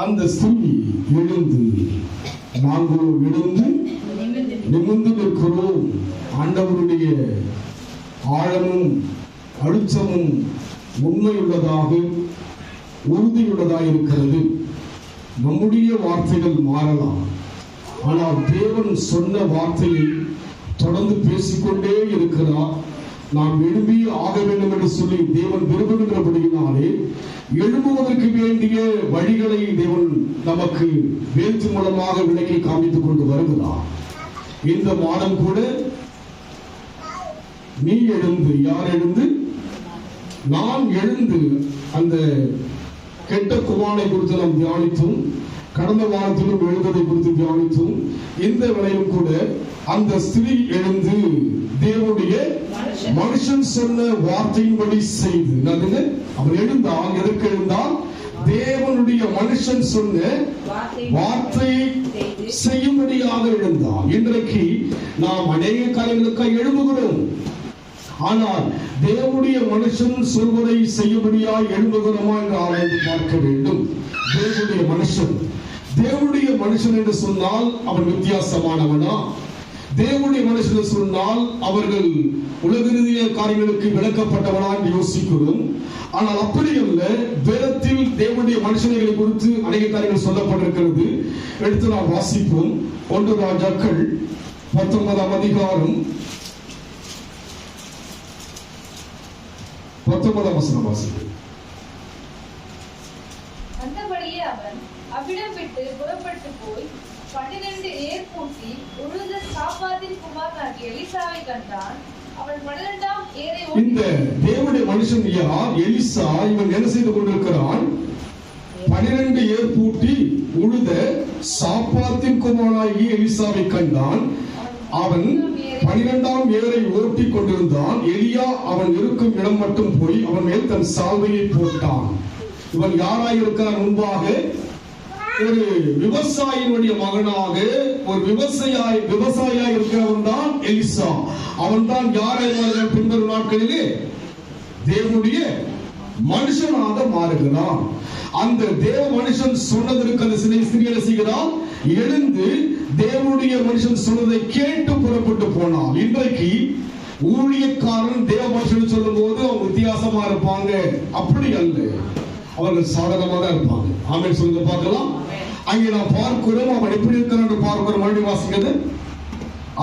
அந்த ஸ்திரீ எழுந்து, நாங்களோ எழுந்து நிமிர்ந்து நிற்கிறோம். ஆண்டவருடைய ஆழமும் அழுத்தமும் உண்மையுள்ளதாக உறுதியுள்ளதாக இருக்கிறது. நம்முடைய வார்த்தைகள் மாறலாம், ஆனால் தேவன் சொன்ன வார்த்தையை தொடர்ந்து பேசிக்கொண்டே இருக்கிறார். நாம் எழுப்பி ஆக வேண்டும் என்று சொல்லி தேவன் விரும்புகின்றபடியினாலே எழுப்புவதற்கு வேண்டிய வழிகளை தேவன் நமக்கு வேற்று மூலமாக விளக்கி காமித்துக் கொண்டு வருகிறார். இந்த மாதம் கூட நீ எழுந்து, யார் எழுந்து? நான் எழுந்து. அந்த கெட்ட குமாரனை குறித்து நாம் தியானித்தோம். கடந்த வாரத்திலும் எழுந்ததை குறித்து தியானித்தோம். இந்த வேளையிலும் கூட அந்த ஸ்திரீ எழுந்து தேவனுடைய மனுஷன் சொன்ன வார்த்தையின்படி செய்து, அவர் எழுந்தால், எதற்கு எழுந்தால்? தேவனுடைய மனுஷன் சொன்ன வார்த்தையை செய்யும்படியாக எழுந்தால். இன்றைக்கு நாம் அநேக காரியங்களுக்காக எழுப்புகிறோம், ஆனால் தேவனுடைய மனுஷன் சொல்வதை செய்யும்படியாக எழுப்புகிறோமா என்று ஆராய்ந்து பார்க்க வேண்டும். தேவனுடைய மனுஷன் என்று சொன்னால் அவன் வித்தியாசமானவனா? தேவனுடைய மனுஷன் சொன்னால் அவர்கள் உலகிய காரியங்களுக்கு விளக்கப்பட்டவனா என்று யோசிக்கிறோம். ஆனால் அப்படி அல்ல. வேதத்தில் தேவனுடைய மனுஷனை குறித்து அநேக காரியங்கள் சொல்லப்பட்டிருக்கிறது. எடுத்து நாம் வாசிப்போம். 1 ராஜாக்கள் 19ஆம் அதிகாரம் 19ஆம் வசனம் வாசிப்போம். அந்தபடியே அவன் அவ்விடம் விட்டு புறப்பட்டு போய் 12 ஏர் பூட்டி உழுத சாப்பாத்தின் குமாரனாகிய எலிசாவை கண்டான். அவன் 12ஆம் ஏரை இந்த தேவனுடைய மனுஷன் யார்? எலிசா. இவன் என்ன செய்து கொண்டிருக்கிறான்? 12 ஏர் பூட்டி உழுத சாப்பாத்தின் குமாரனாகிய எலிசாவை கண்டான். அவன் 12ஆம் ஏரை ஓட்டி கொண்டிருந்தான். எலியா அவன் இருக்கும் இடம் மட்டும் போய் அவன் மேல் தன் சால்வையை போட்டான். இவன் யாராயிருக்கிறான்? முன்பாக ஒரு விவசாயினுடைய மகனாக, ஒரு விவசாயியாக இருக்கிறவன் தான் எலிசா. அவன் தான் யாராக பின்வரும் நாட்களிலே தேவனுடைய மனுஷனாக மாறுகிறான். அந்த தேவ மனுஷன் சொன்னதற்கு அந்த சிறிய செய்கிறான். எழுந்து தேவனுடைய மனுஷன் சொன்னதை கேட்டு புறப்பட்டு போனான். இன்றைக்கு ஊழியக்காரன் தேவ மனுஷன் சொல்லும் போது அவங்க வித்தியாசமா இருப்பாங்க. அப்படி அல்ல, அவர்கள் சாதகமாக தான் இருப்பாங்க. ஆமென் சொல்லுங்க பார்க்கலாம். அங்கே நாம் பார்க்கிறோம் அவன் எப்படி இருக்கிறான் என்று பார்க்கிறோம். மறுபடியும் வாசிக்கிறது.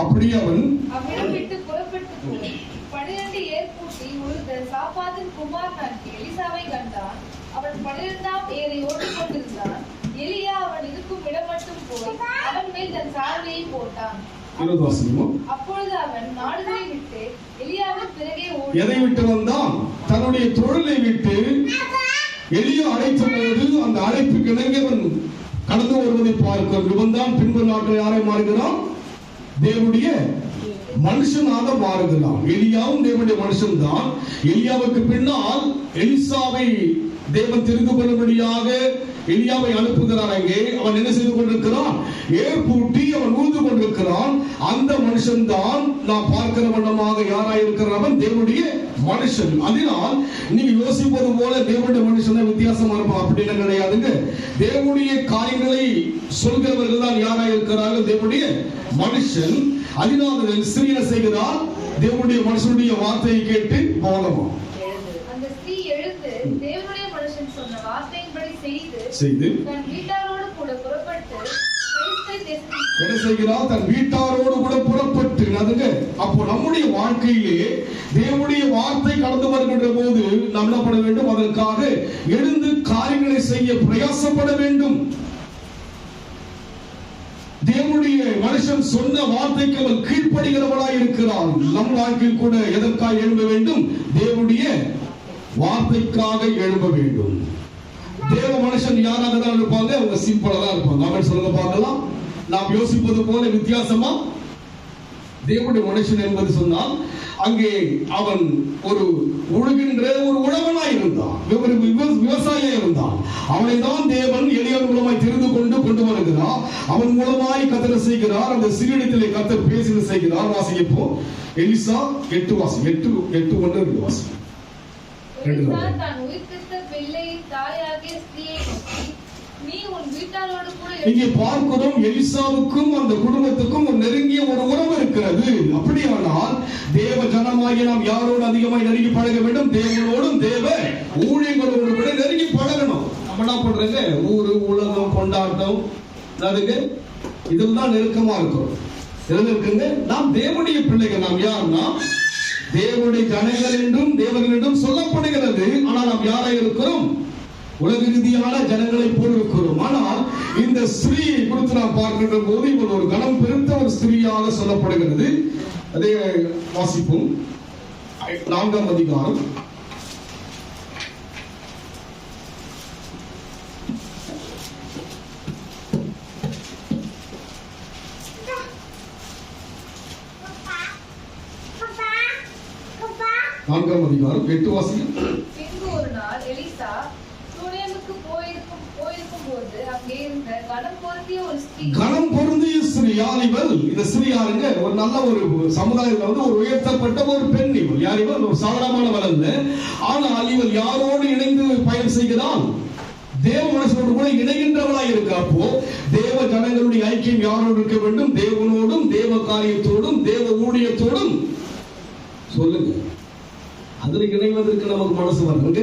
அப்படியே அவன் அவ்விடம் விட்டு புறப்பட்டு போய் 12 ஏர் பூட்டி உழுத சாப்பாத்தின் குமாரனாகிய எலிசாவை கண்டான். அவன் 12ஆம் ஏரை ஓட்டிக் கொண்டிருந்தான். எலியா அவன் இருக்கும் இடம் மட்டும் போய் அவன் மேல் தன் சால்வையை போட்டான். அப்பொழுது அவன் நாடுகளை விட்டு எலியாவின் பிறகே ஓடி. எதை விட்டு வந்தான்? தன்னுடைய தொழிலை விட்டு. எலியா அழைத்த போது அந்த அழைப்புக்கு இணங்கியவன் கடந்து வருவதை பார்க்கிறோம். இவன் தான் பின்பு நாட்கள் யாரை மாறுகிறான்? தேவனுடைய மனுஷனாக மாறுகிறான். எலியாவும் தேவனுடைய மனுஷன் தான். எலியாவுக்கு பின்னால் எலிசாவை தேவன் தெரிந்து கொள்ளும்படியாக எலியாவை அனுப்புகிறார். அங்கே அவன் என்ன செய்து கொண்டிருக்கிறான்? ஏர் பூட்டி அவன் ஊழ்ந்து கொண்டிருக்கிறான். அந்த மனுஷன் தான் நாம் பார்க்கிற வண்ணமாக யாராயிருக்கிறான்? அவன் தேவனுடைய மனுஷன். அதனால் நீங்க யோசிப்பது போல தேவனுடைய மனுஷன் வித்தியாசமா இருப்பான் அப்படின்னு கிடையாதுங்க. தேவனுடைய காரியங்களை சொல்கிறவர்கள் தான் யாராயிருக்கிறார்கள்? தேவனுடைய மனுஷன். அதனால் ஸ்திரீ என்ன செய்கிறார்? தேவனுடைய மனுஷனுடைய வார்த்தையை கேட்டு போகலாமா? அந்த ஸ்திரீ எழுந்து தேவனுடைய மனுஷன் சொன்ன வார்த்தையின்படி செய்து தன் வீட்டாரோடு கூட புறப்பட்டு என்ன செய்கிறார்? தன் வீட்டாரோடு கூட புறப்பட்டு. அப்போ நம்முடைய வாழ்க்கையிலே தேவனுடைய வார்த்தை கடந்து வருகின்ற போது நாம் என்ன பண்ண வேண்டும்? அதற்காக எழுந்து காரியங்களை செய்ய பிரயாசப்பட வேண்டும். தேவனுடைய மனுஷன் சொன்ன வார்த்தைக்கு அவன் கீழ்ப்படுகிறவனாய் இருக்கிறான். நம் வாழ்க்கையில் கூட எதற்காக எழும்ப வேண்டும்? தேவனுடைய வார்த்தைக்காக எழும்ப வேண்டும். தேவ மனுஷன் யாராக தான் இருப்பாங்க? அவங்க சிம்பிளா தான் இருப்பாங்க. அவன் சொல்லுங்க பார்க்கலாம். நாம் யோசிப்பது போல வித்தியாசமா தேவனுடைய மனுஷன் என்பது சொன்னால் அங்கே அவன் ஒரு உழுகின்ற ஒரு உழவனாய் இருந்தான், விவசாயியா இருந்தான். அவனை தான் தேவன் எலியாவின் மூலமாய் தெரிந்து கொண்டு வருகிறார். அவன் மூலமாய் கர்த்தர் செய்கிறார். அந்த சிறியத்திலே கர்த்தர் பேசி செய்கிறார். வாசிப்போ எலிசா 8 வாசி 8:1 வாசி. தான் உயிர்ப்பித்த பிள்ளையின் தாயாகிய ஸ்திரீயை நோக்கி, நீ உன் வீட்டாரோடு கூட இங்கே பார்க்கிறோம், எலிசாவுக்கும் அந்த குடும்பத்துக்கும் ஒரு நெருங்கிய ஒரு உறவு இருக்கிறது. அப்படியானால் தேவ ஜனமாகிய நாம் யாரோடு அதிகமாய் நெருங்கி பழக வேண்டும்? தேவனோடும் தேவ ஊழியங்களோடு கூட நெருங்கி பழகணும். நம்ம என்ன பண்றோங்க? ஊரு, உலகம், கொண்டாட்டம், அதுங்க இதில் தான் நெருக்கமா இருக்கிறோம். எதுல இருக்குங்க? நாம் தேவனுடைய பிள்ளைகள். நாம் யாருன்னா தேவனுடைய ஜனங்கள் என்றும் தேவர்கள் என்றும் சொல்லப்படுகிறது. ஆனால் நாம் யாரா இருக்கிறோம்? உலக ரீதியான ஜனங்களை போல் இருக்கிறோம். ஆனால் இந்த ஸ்திரீயை குறித்து நாம் பார்க்கின்ற போது இவள் ஒரு கனம் பெருத்த ஒரு ஸ்திரீயாக சொல்லப்படுகிறது. அதே வாசிப்போம். 4ஆம் அதிகாரம் 8 வாசிக்கும். பின்பு ஒரு நாள் எலிசா சூனேமுக்கு போயிருக்கும் போது அங்கே இருந்த கனம் பொருந்திய ஒரு ஸ்திரீ. கனம் பொருந்திய ஸ்திரீ யார் இவள்? இந்த ஸ்திரீ யாருங்க? ஒரு நல்ல ஒரு சமுதாயத்தில் வந்து ஒரு உயர்த்தப்பட்ட ஒரு பெண். இவள் யார்? இவள் ஒரு சாதாரணமானவள் அல்ல. ஆனால் இவள் யாரோடு இணைந்து பயணம் செய்கிறாள்? தேவ மனுஷனோடு கூட இணைகின்றவளாய் இருக்கு. அப்போ தேவ ஜனங்களுடைய ஐக்கியம் யாரோடு இருக்க வேண்டும்? தேவனோடும் தேவ காரியத்தோடும் தேவ ஊழியத்தோடும். சொல்லுங்க, அதுல இணைவதற்கு நமக்கு மனசு வருங்க.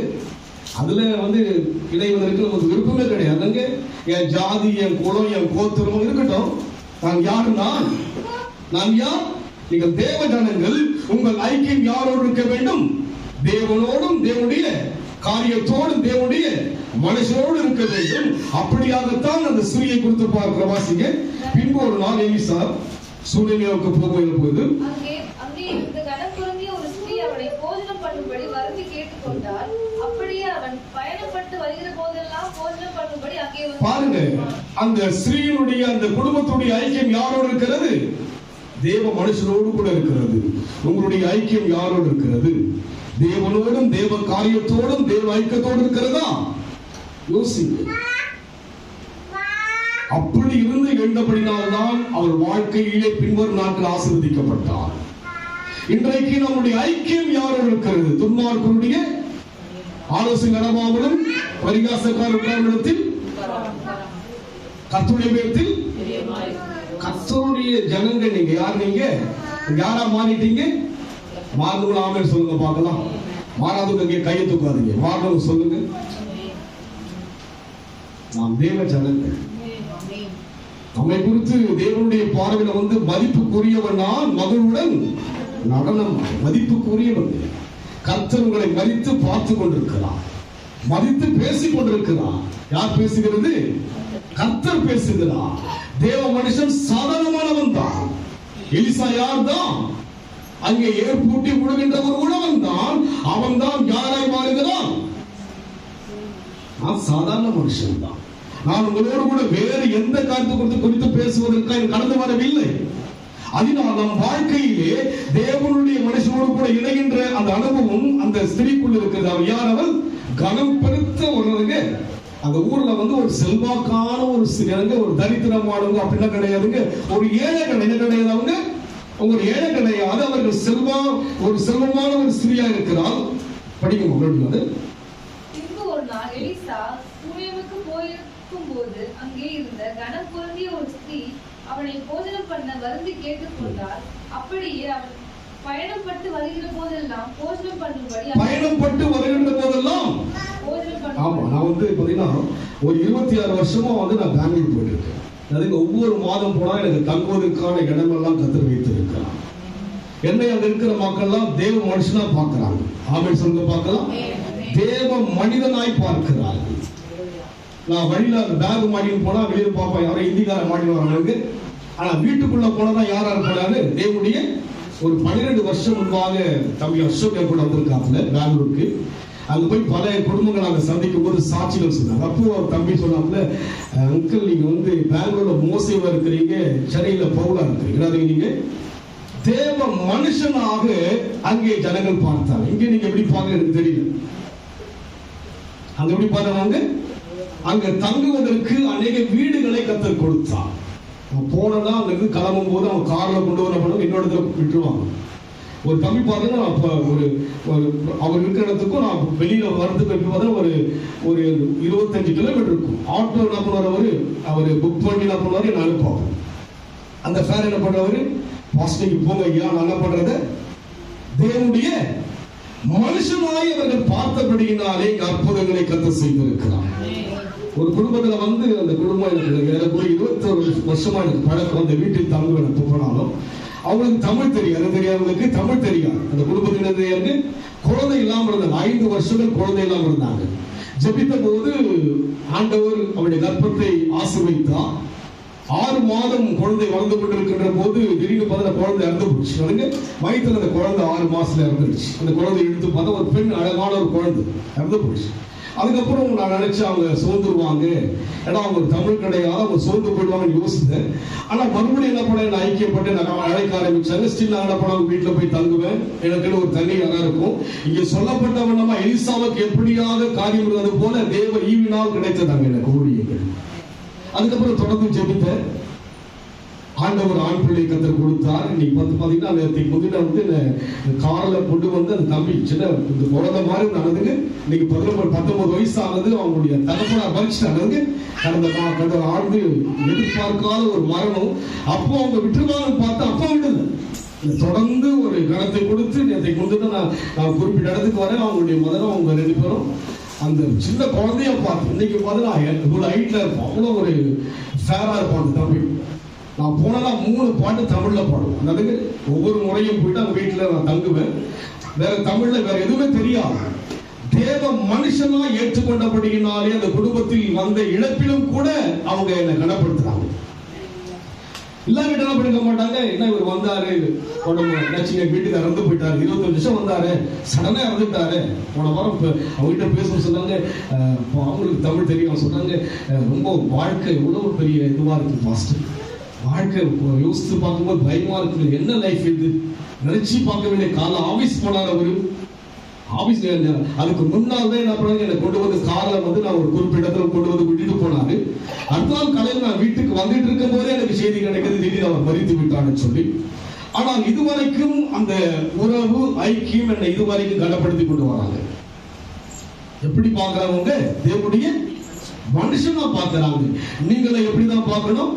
அதுல வந்து இணைவதற்கு நமக்கு விருப்பமே கிடையாதுங்க. என் ஜாதி, என் குலம், என் கோத்திரம் இருக்கட்டும். நான் யாருன்னா, நான் யார்? நீங்கள் தேவ ஜனங்கள். உங்கள் ஐக்கியம் யாரோடு இருக்க வேண்டும்? தேவனோடும் தேவனுடைய காரியத்தோடும் தேவனுடைய மனுஷனோடு இருக்க வேண்டும். அப்படியாகத்தான் அந்த ஸ்திரீயை குறித்து பார்க்கிற வாசிங்க. பின்பு ஒரு நாள் எலிசா சூனேமுக்கு போகும்போது அங்கே இருந்த கனம் பொருந்திய ஒரு ஸ்திரீ அவனை போஜனம் பண்ணும்படி வருந்தி கேட்டுக்கொண்டார். அப்படியே அவன் பயணப்பட்டு வருகிற போதெல்லாம் போஜனம் பண்ணும்படி அங்கே வந்து. பாருங்க, அந்த ஸ்திரீயினுடைய அந்த குடும்பத்துடைய ஐக்கியம் யாரோடு இருக்கிறது? தேவ மனுஷனோடு கூட இருக்கிறது. உங்களுடைய ஐக்கியம் யாரோடு இருக்கிறது? தேவனோடும் தேவ காரியத்தோடும் தேவ ஐக்கியத்தோடு இருக்கிறதா? யோசிங்க. அப்படி இருந்து எழுந்தபடினால்தான் அவர் வாழ்க்கையிலே பின்வரும் நாட்கள் ஆசீர்வதிக்கப்பட்டார். இன்றைக்கு நம்முடைய ஐக்கியம் யாரோடு இருக்கிறது? துன்மார்க்கருடைய ஆலோசனை நடவாமலும் பரிகாசக்காரத்தில் கர்த்தருடைய பேரில் கர்த்தருடைய ஜனங்கள். நீங்க யார்? நீங்க யாரா மாறிட்டீங்க? மாறுங்களா? ஆமென் சொல்லுங்க பார்க்கலாம். மாறாதவங்க கையை தூக்காதீங்க. மாறணும் சொல்லுங்க. நாம் தேவ ஜனங்கள். நம்மை குறித்து தேவனுடைய பார்வையில வந்து மதிப்புக்குரியவன் நான் மகளுடன் நடனம். மதிப்புக்குரியவன். கர்த்தர் உங்களை மதித்து பார்த்து கொண்டிருக்கிறார், மதித்து பேசிக் கொண்டிருக்கிறார். யார் பேசுகிறது? கர்த்தர் பேசுகிறார். தேவ மனுஷன் சாதாரணமானவன் தான். எலிசா யார் தான்? அங்கே ஏற்பூட்டி விழுகின்ற ஒரு உழவன் தான். அவன் தான் யாராய் மாறுகிறான்? நான் சாதாரண மனுஷன் தான். நான் உங்களோடு கூட வேறு எந்த காரியத்தை குறித்து பேசுவதற்காக கடந்து வரவில்லை. அதனால் நம் வாழ்க்கையிலே தேவனுடைய மனுஷனோடு கூட இணைகின்ற அந்த அனுபவம் அந்த ஸ்திரீக்குள் இருக்கிறது. அவள் யார்? அவள் கனம் பெருத்த ஒருவங்க. அந்த ஊர்ல வந்து ஒரு செல்வாக்கான ஒரு ஸ்திரீங்க, ஒரு தரித்திரமானவங்க அப்படின்னா கிடையாதுங்க. ஒரு ஏழை கிடையாது. அவங்க ஒரு ஏழை கிடையாது. அவர்கள் ஒரு செல்வமான ஒரு ஸ்திரீயா இருக்கிறாள். படிக்க முடியாது. பின்பு ஒரு நாள் எலிசா சூனேமுக்கு போயிருக்கும் போது அங்கே இருந்த கனம் பொருந்திய ஒரு ஸ்திரீ அவனை போஜனம் பண்ண வருந்தி கேட்டுக்கொண்டார். அப்படியே அவன் பயணப்பட்டு வருகிற போதெல்லாம் போஜனம் பண்ணும்படி. பயணப்பட்டு வருகின்ற போதெல்லாம் போஜனம் பண்ண. ஆமா, நான் வந்து பாத்தீங்கன்னா ஒரு 26 வருஷமா வந்து நான் பெங்களூர் போயிட்டு இருக்கேன். அதுக்கு ஒவ்வொரு மாதம் போனா எனக்கு தங்குவதற்கான இடமெல்லாம் கத்தர் வைத்திருக்கிறான். என்னை அங்க இருக்கிற மக்கள் எல்லாம் தேவ மனுஷனா பார்க்கிறாங்க. ஆமென் சொல்லுங்க பார்க்கலாம். தேவ மனிதனாய் பார்க்கிறார்கள். நான் வழியில அந்த பேக் மாட்டின்னு போனா வெளியே பார்ப்பேன், யாரும் இந்திக்கார மாட்டின்னு வராங்க. ஆனா வீட்டுக்குள்ள போனதான் யாரா இருப்பாரு? தேவனுடைய. ஒரு 12 வருஷம் முன்பாக தம்பி அசோக் கூட வந்திருக்காப்புல பெங்களூருக்கு. அங்க போய் பல குடும்பங்கள் அங்க சந்திக்கும் போது சாட்சிகள் சொன்னாங்க. அப்போ அவர் தம்பி சொன்னாப்புல, அங்கிள் நீங்க வந்து பெங்களூர்ல மோசேவா இருக்கிறீங்க, சென்னையில பவுலா இருக்கிறீங்க. நீங்க தேவ மனுஷனாக அங்கே ஜனங்கள் பார்த்தாங்க. இங்க நீங்க எப்படி பார்க்க எனக்கு தெரியல. அங்க எப்படி பார்த்தாங்க? அங்க தங்குவதற்கு அநேக வீடுகளை கத்தர் கொடுத்தான். போனா அங்க இருந்து கிளம்பும் போது அவன் கார்ல கொண்டு வரப்படும், இன்னொரு இடத்துல விட்டுருவாங்க. ஒரு தம்பி பார்த்தீங்கன்னா அப்போ ஒரு அவர் இருக்கிற இடத்துக்கும் நான் வெளியில் வரதுக்கு எப்படி பார்த்தா ஒரு 25 கிலோமீட்டர் இருக்கும். ஆட்டோ என்ன பண்ணுவார், அவர் புக் பண்ணி என்ன பண்ணுவார், என்ன அனுப்புவார். அந்த ஃபேர் என்ன பண்ணுறவர், பாஸ்டிங் போங்க ஐயா, நான் என்ன பண்ணுறத தேவனுடைய மனுஷனாய் அவர்கள் பார்த்தபடியினாலே அற்புதங்களை கர்த்தர் செய்திருக்கிறார். ஒரு குடும்பத்துல அந்த குடும்பம் எனக்கு ஏறக்குறைய 21 வருஷமா எனக்கு பழக்கம். அந்த வீட்டில் தங்குவேன் போனாலும் அவங்களுக்கு தமிழ் தெரியாது, தெரியாதவங்களுக்கு தமிழ் தெரியாது. அந்த குடும்பத்தினருக்கு குழந்தை இல்லாமல் இருந்தாங்க. 5 வருஷங்கள் குழந்தை இல்லாமல் இருந்தாங்க. ஜெபித்த போது ஆண்டவர் அவருடைய கர்ப்பத்தை ஆசீர்வதித்தார். 6 மாதம் குழந்தை வளர்ந்து கொண்டிருக்கின்ற போது திடீர்னு பார்த்தா குழந்தை இறந்து போச்சு. வயிற்றுல அந்த குழந்தை 6 மாசத்துல இறந்துருச்சு. அந்த குழந்தை எடுத்து பார்த்தா ஒரு பெண், அழகான ஒரு குழந்தை இறந்து போச்சு. அதுக்கப்புறம் நான் நினைச்சு அவங்க சோர்ந்துருவாங்க, ஏன்னா அவங்க தமிழ் கிடையாது, அவங்க சோர்ந்து போயிடுவாங்கன்னு யோசித்தேன். ஆனா மறுபடியும் என்ன பண்ண, நான் ஐக்கியப்பட்டு நான் அழைக்க ஆரம்பிச்சாங்க. ஸ்டில் நான் என்ன பண்ண, வீட்டுல போய் தங்குவேன். எனக்கு ஒரு தனி இடம் இருக்கும். இங்க சொல்லப்பட்ட வண்ணமா எலிசாவுக்கு எப்படியாக காரியம் இருந்தது போல தேவ ஈவினால் கிடைத்ததாங்க எனக்கு ஊழியர்கள். அதுக்கப்புறம் தொடர்ந்து ஜெபித்தேன். ஆண்டவர் ஆண் பிள்ளை கத்தர் கொடுத்தார். இன்னைக்கு பாத்தீங்கன்னா நேற்றுக்கு முந்தின காரில் கொண்டு வந்து அந்த தம்பி சின்ன இந்த குழந்தை மாதிரி நடந்துங்க. இன்னைக்கு 19 வயசு ஆனது. அவங்களுடைய தகப்பனார் மறிச்சிட்டாங்க. கடந்த ஆண்டு எதிர்பார்க்காத ஒரு மரணம். அப்போ அவங்க விட்டுருவாங்கன்னு பார்த்தா அப்போ விடல. தொடர்ந்து ஒரு கணத்தை கொடுத்து நேற்றுக்கு முந்தின நான் குறிப்பிட்ட இடத்துக்கு வரேன். அவங்களுடைய முதல்ல அவங்க 2 பேரும் அந்த சின்ன குழந்தைய பார்த்து இன்னைக்கு பார்த்தா இவ்வளோ ஹைட்ல இருப்போம். அவ்வளோ ஒரு ஃபேரா இருப்பான் அந்த தம்பி. நான் போனா 3 பாட்டு தமிழ்ல பாடுவேன். அதாவது ஒவ்வொரு முறையும் போயிட்டு அவங்க வீட்டுல நான் தங்குவேன். வேற தமிழ்ல வேற எதுவுமே தெரியாது. தேவ மனுஷனா ஏற்றுக்கொண்டபடியினாலே அந்த குடும்பத்தில் வந்த இழப்பிலும் கூட அவங்க என்னை கனப்படுத்துறாங்க. இல்லாவிட்டாலும் படிக்க மாட்டாங்க. என்ன இவர் வந்தாரு, உடம்பு நச்சுங்க, வீட்டுக்கு இறந்து போயிட்டாரு, 25 வருஷம் வந்தாரு, சடனா இறந்துட்டாரு. போன வாரம் அவங்ககிட்ட பேச சொன்னாங்க, அவங்களுக்கு தமிழ் தெரியும். சொன்னாங்க, ரொம்ப வாழ்க்கை எவ்வளவு பெரிய இதுவா இருக்கு பாஸ்டர், வாழ்க்கை யோசித்து பார்க்கும்போது பயமா இருக்கு. என்ன லைஃப் இது, நினைச்சு பார்க்க வேண்டிய காலம். ஆபீஸ் போனார் அவரு. ஆபீஸ் அதுக்கு முன்னால் தான் என்ன பண்ணாங்க, என்னை கொண்டு வந்து காரில் நான் ஒரு குறிப்பிட்ட இடத்துல கொண்டு வந்து விட்டுட்டு போனாரு. அடுத்த நாள் காலையில் நான் வீட்டுக்கு வந்துட்டு இருக்கும் போதே எனக்கு செய்தி கிடைக்கிறது, திடீர்னு அவர் மறித்து விட்டான்னு சொல்லி. ஆனால் இதுவரைக்கும் அந்த உறவு ஐக்கியம் என்னை இதுவரைக்கும் கனப்படுத்தி கொண்டு வராங்க. எப்படி பார்க்கறவங்க தேவனுடைய மனுஷனா பார்க்கறாங்க. நீங்களை எப்படிதான் பார்க்கணும்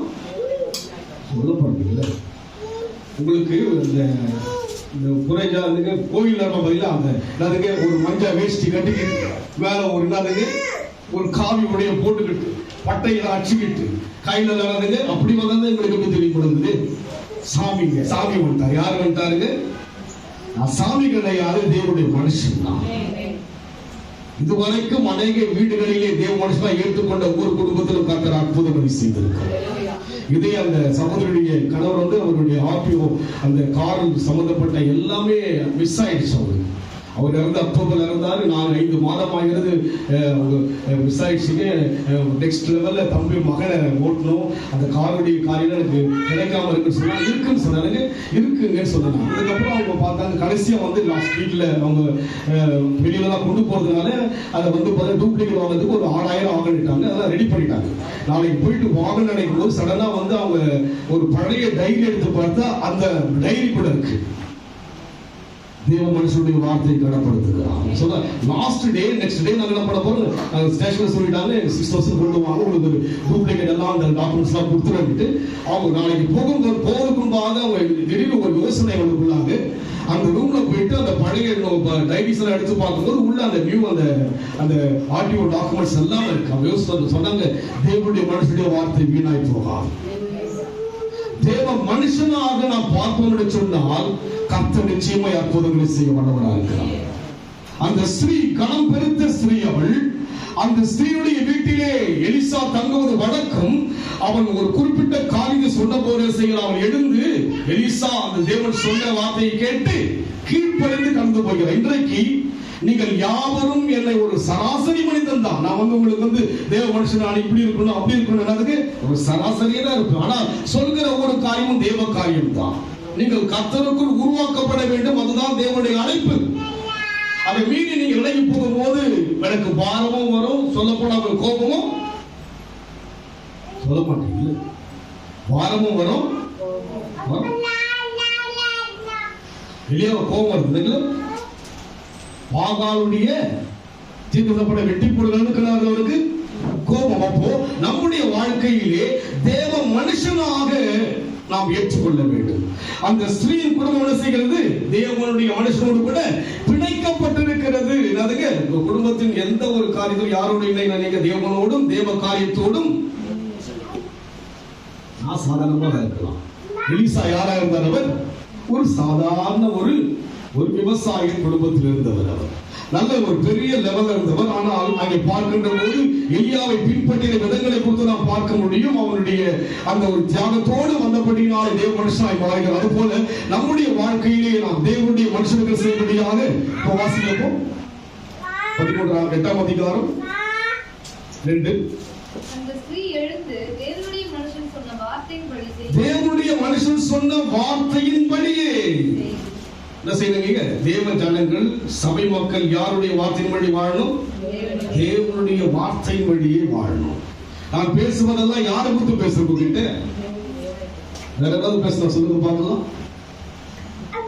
சொல்லப்படுறீங்களா? உங்களுக்கு இந்த புரைஜா கோயில் அந்த ஒரு மஞ்சா வேஷ்டி கட்டிக்கிட்டு மேல ஒரு ஒரு காவி உடைய போட்டுக்கிட்டு பட்டையில அடிச்சுக்கிட்டு கையில நடந்துங்க. அப்படி வந்தது எங்களுக்கு எப்படி தெரியப்படுது? சாமிங்க, சாமி வந்துட்டார். யாரு வந்துட்டாருங்க? சாமி கிடையாது, தேவனுடைய மனுஷன் தான். இதுவரைக்கும் அநேக வீடுகளிலே தேவ மனுஷனா ஏற்றுக்கொண்ட ஒவ்வொரு குடும்பத்திலும் கர்த்தர் அற்புதங்களை செய்திருக்கிறார். இதே அந்த சகோதரனுடைய கணவர் அவருடைய ஆர்டிஓ அந்த காரில் சம்பந்தப்பட்ட எல்லாமே மிஸ் ஆயிடுச்சு. அவர் இறந்து அக்டோபர்ல இருந்தாரு. நான் 5 மாதம் ஆகிறது மிஸ் ஆயிடுச்சுங்க. நெக்ஸ்ட் லெவல்ல தம்பி மகனை ஓட்டணும், அந்த காருடைய காரியம் எனக்கு கிடைக்காம இருக்குன்னு சொன்னாங்க. இருக்குன்னு சொன்னாங்க, இருக்குங்கன்னு சொன்னாங்க. அதுக்கப்புறம் அவங்க பார்த்தாங்க. கடைசியா லாஸ்ட் வீக்ல அவங்க வெளியில தான் கொண்டு போறதுனால அதை டூப்ளிகேட் வாங்குறதுக்கு ஒரு 6000 ஆகணிட்டாங்க. அதெல்லாம் ரெடி பண்ணிட்டாங்க. நாளைக்கு போயிட்டு வாங்க நினைக்கும் போது சடனா அவங்க ஒரு பழைய டைரி எடுத்து பார்த்தா அந்த டைரி கூட இருக்கு. தேவ மனுஷனுடைய வார்த்தையை கடப்படுத்துகிறான். சொன்னா லாஸ்ட் டே நெக்ஸ்ட் டே நாங்க என்ன பண்ண போறோம், ஸ்டேஷன்ல சொல்லிட்டாங்க 6000 கொண்டு வாங்க, உங்களுக்கு ஒரு டூப்ளிகேட் எல்லாம் அந்த டாக்குமெண்ட்ஸ் எல்லாம் கொடுத்துட்டு அவங்க நாளைக்கு போகிறதுக்கு முன்பாக அவங்க திடீர்னு ஒரு யோசனை அவங்களுக்குள்ளாங்க. அந்த ரூம்ல போயிட்டு அந்த பழைய டைரிஸ் எல்லாம் எடுத்து பார்க்கும்போது உள்ள அந்த நியூ அந்த ஆர்டிஓ டாக்குமெண்ட்ஸ் எல்லாம் இருக்கு. அவங்க யோசிச்சு சொன்னாங்க, தேவனுடைய மனுஷனுடைய வார்த்தை வீணாய் போகாது. தேவ மனுஷனாக நாம் பார்ப்போம் என்று சொன்னால் கர்த்தர் நிச்சயமாய் அற்புதங்களை செய்ய வல்லவராக இருக்கிறார். அந்த ஸ்திரீ கணம் பெருத்த ஸ்திரீ அவள். அந்த ஸ்திரீயுடைய வீட்டிலே எலிசா தங்குவது வழக்கம். அவன் ஒரு குறிப்பிட்ட காரியத்தை சொன்ன போது செய்கிறான். அவன் எழுந்து எலிசா அந்த தேவன் சொன்ன வார்த்தையை கேட்டு கீழ்ப்படிந்து கடந்து போகிறார். இன்றைக்கு நீங்கள் யாவரும் என்னை ஒரு சராசரி மனிதன் தான். நான் உங்களுக்கு தேவ மனுஷன் இப்படி இருக்கணும் அப்படி இருக்கணும், ஒரு சராசரியா தான் இருக்கும். ஆனால் சொல்கிற ஒவ்வொரு காரியமும் தேவ காரியம் தான். நீங்கள் கர்த்தருக்குள் உருவாக்கப்பட வேண்டும், அதுதான் தேவனுடைய அழைப்பு. அதை மீறி நீங்க விலகி போகும்போது எனக்கு பாரமும் வரும், சொல்ல போனா கோபமும் சொல்ல மாட்டீங்க, பாரமும் வரும். எலியாவை கோபம் இருந்தது. பாகாலுடைய தீர்க்கப்பட வெட்டி போடுகிறார்கள் அவருக்கு கோபம். அப்போ நம்முடைய வாழ்க்கையிலே தேவ மனுஷனாக நாம் ஏற்றுக்கொள்ள வேண்டும். அந்த ஸ்திரீயின் குடும்பம் என்ன செய்கிறது? தேவனுடைய மனுஷனோடு கூட பிணைக்கப்பட்டிருக்கிறது. அதுங்க குடும்பத்தின் எந்த ஒரு காரியத்திலும் யாரோடு இல்லை, நீங்க தேவனோடும் தேவ காரியத்தோடும் சாதாரணமாக இருக்கலாம். எலிசா யாரா இருந்தார்? அவர் ஒரு சாதாரண ஒரு விவசாய குடும்பத்தில் இருந்தவர். அவர் நல்ல ஒரு பெரிய லெவல்ல இருந்தவர். ஆனால் அங்கே பார்க்கின்ற போது எலியாவை பின்பற்றிய விதங்களை குறித்து நாம் பார்க்க முடியும். அவனுடைய அந்த ஒரு தியாகத்தோடு வந்தபடியினால் தேவ மனுஷனாய் மாறுகிறார். அதுபோல நம்முடைய வாழ்க்கையிலே நாம் தேவனுடைய மனுஷனுக்கு செய்யபடியாக வாசிக்கப்போம். 8ஆம் அதிகாரம் 2. அந்த ஸ்திரீ எழுந்து தேவனுடைய மனுஷன் சொன்ன வார்த்தையின்படி தேவனுடைய மனுஷன் சொன்ன வார்த்தையின்படியே என்ன செய்யறீங்க? தேவ ஜனங்கள் சபை மக்கள் யாருடைய வார்த்தையின்படி வாழணும்? தேவனுடைய வார்த்தையின்படியே வாழணும். நான் பேசுவதெல்லாம் யாரை குறித்து பேசுறோம்? கிட்ட வேற ஏதாவது பேசலாம் சொல்லுங்க பார்க்கலாம்.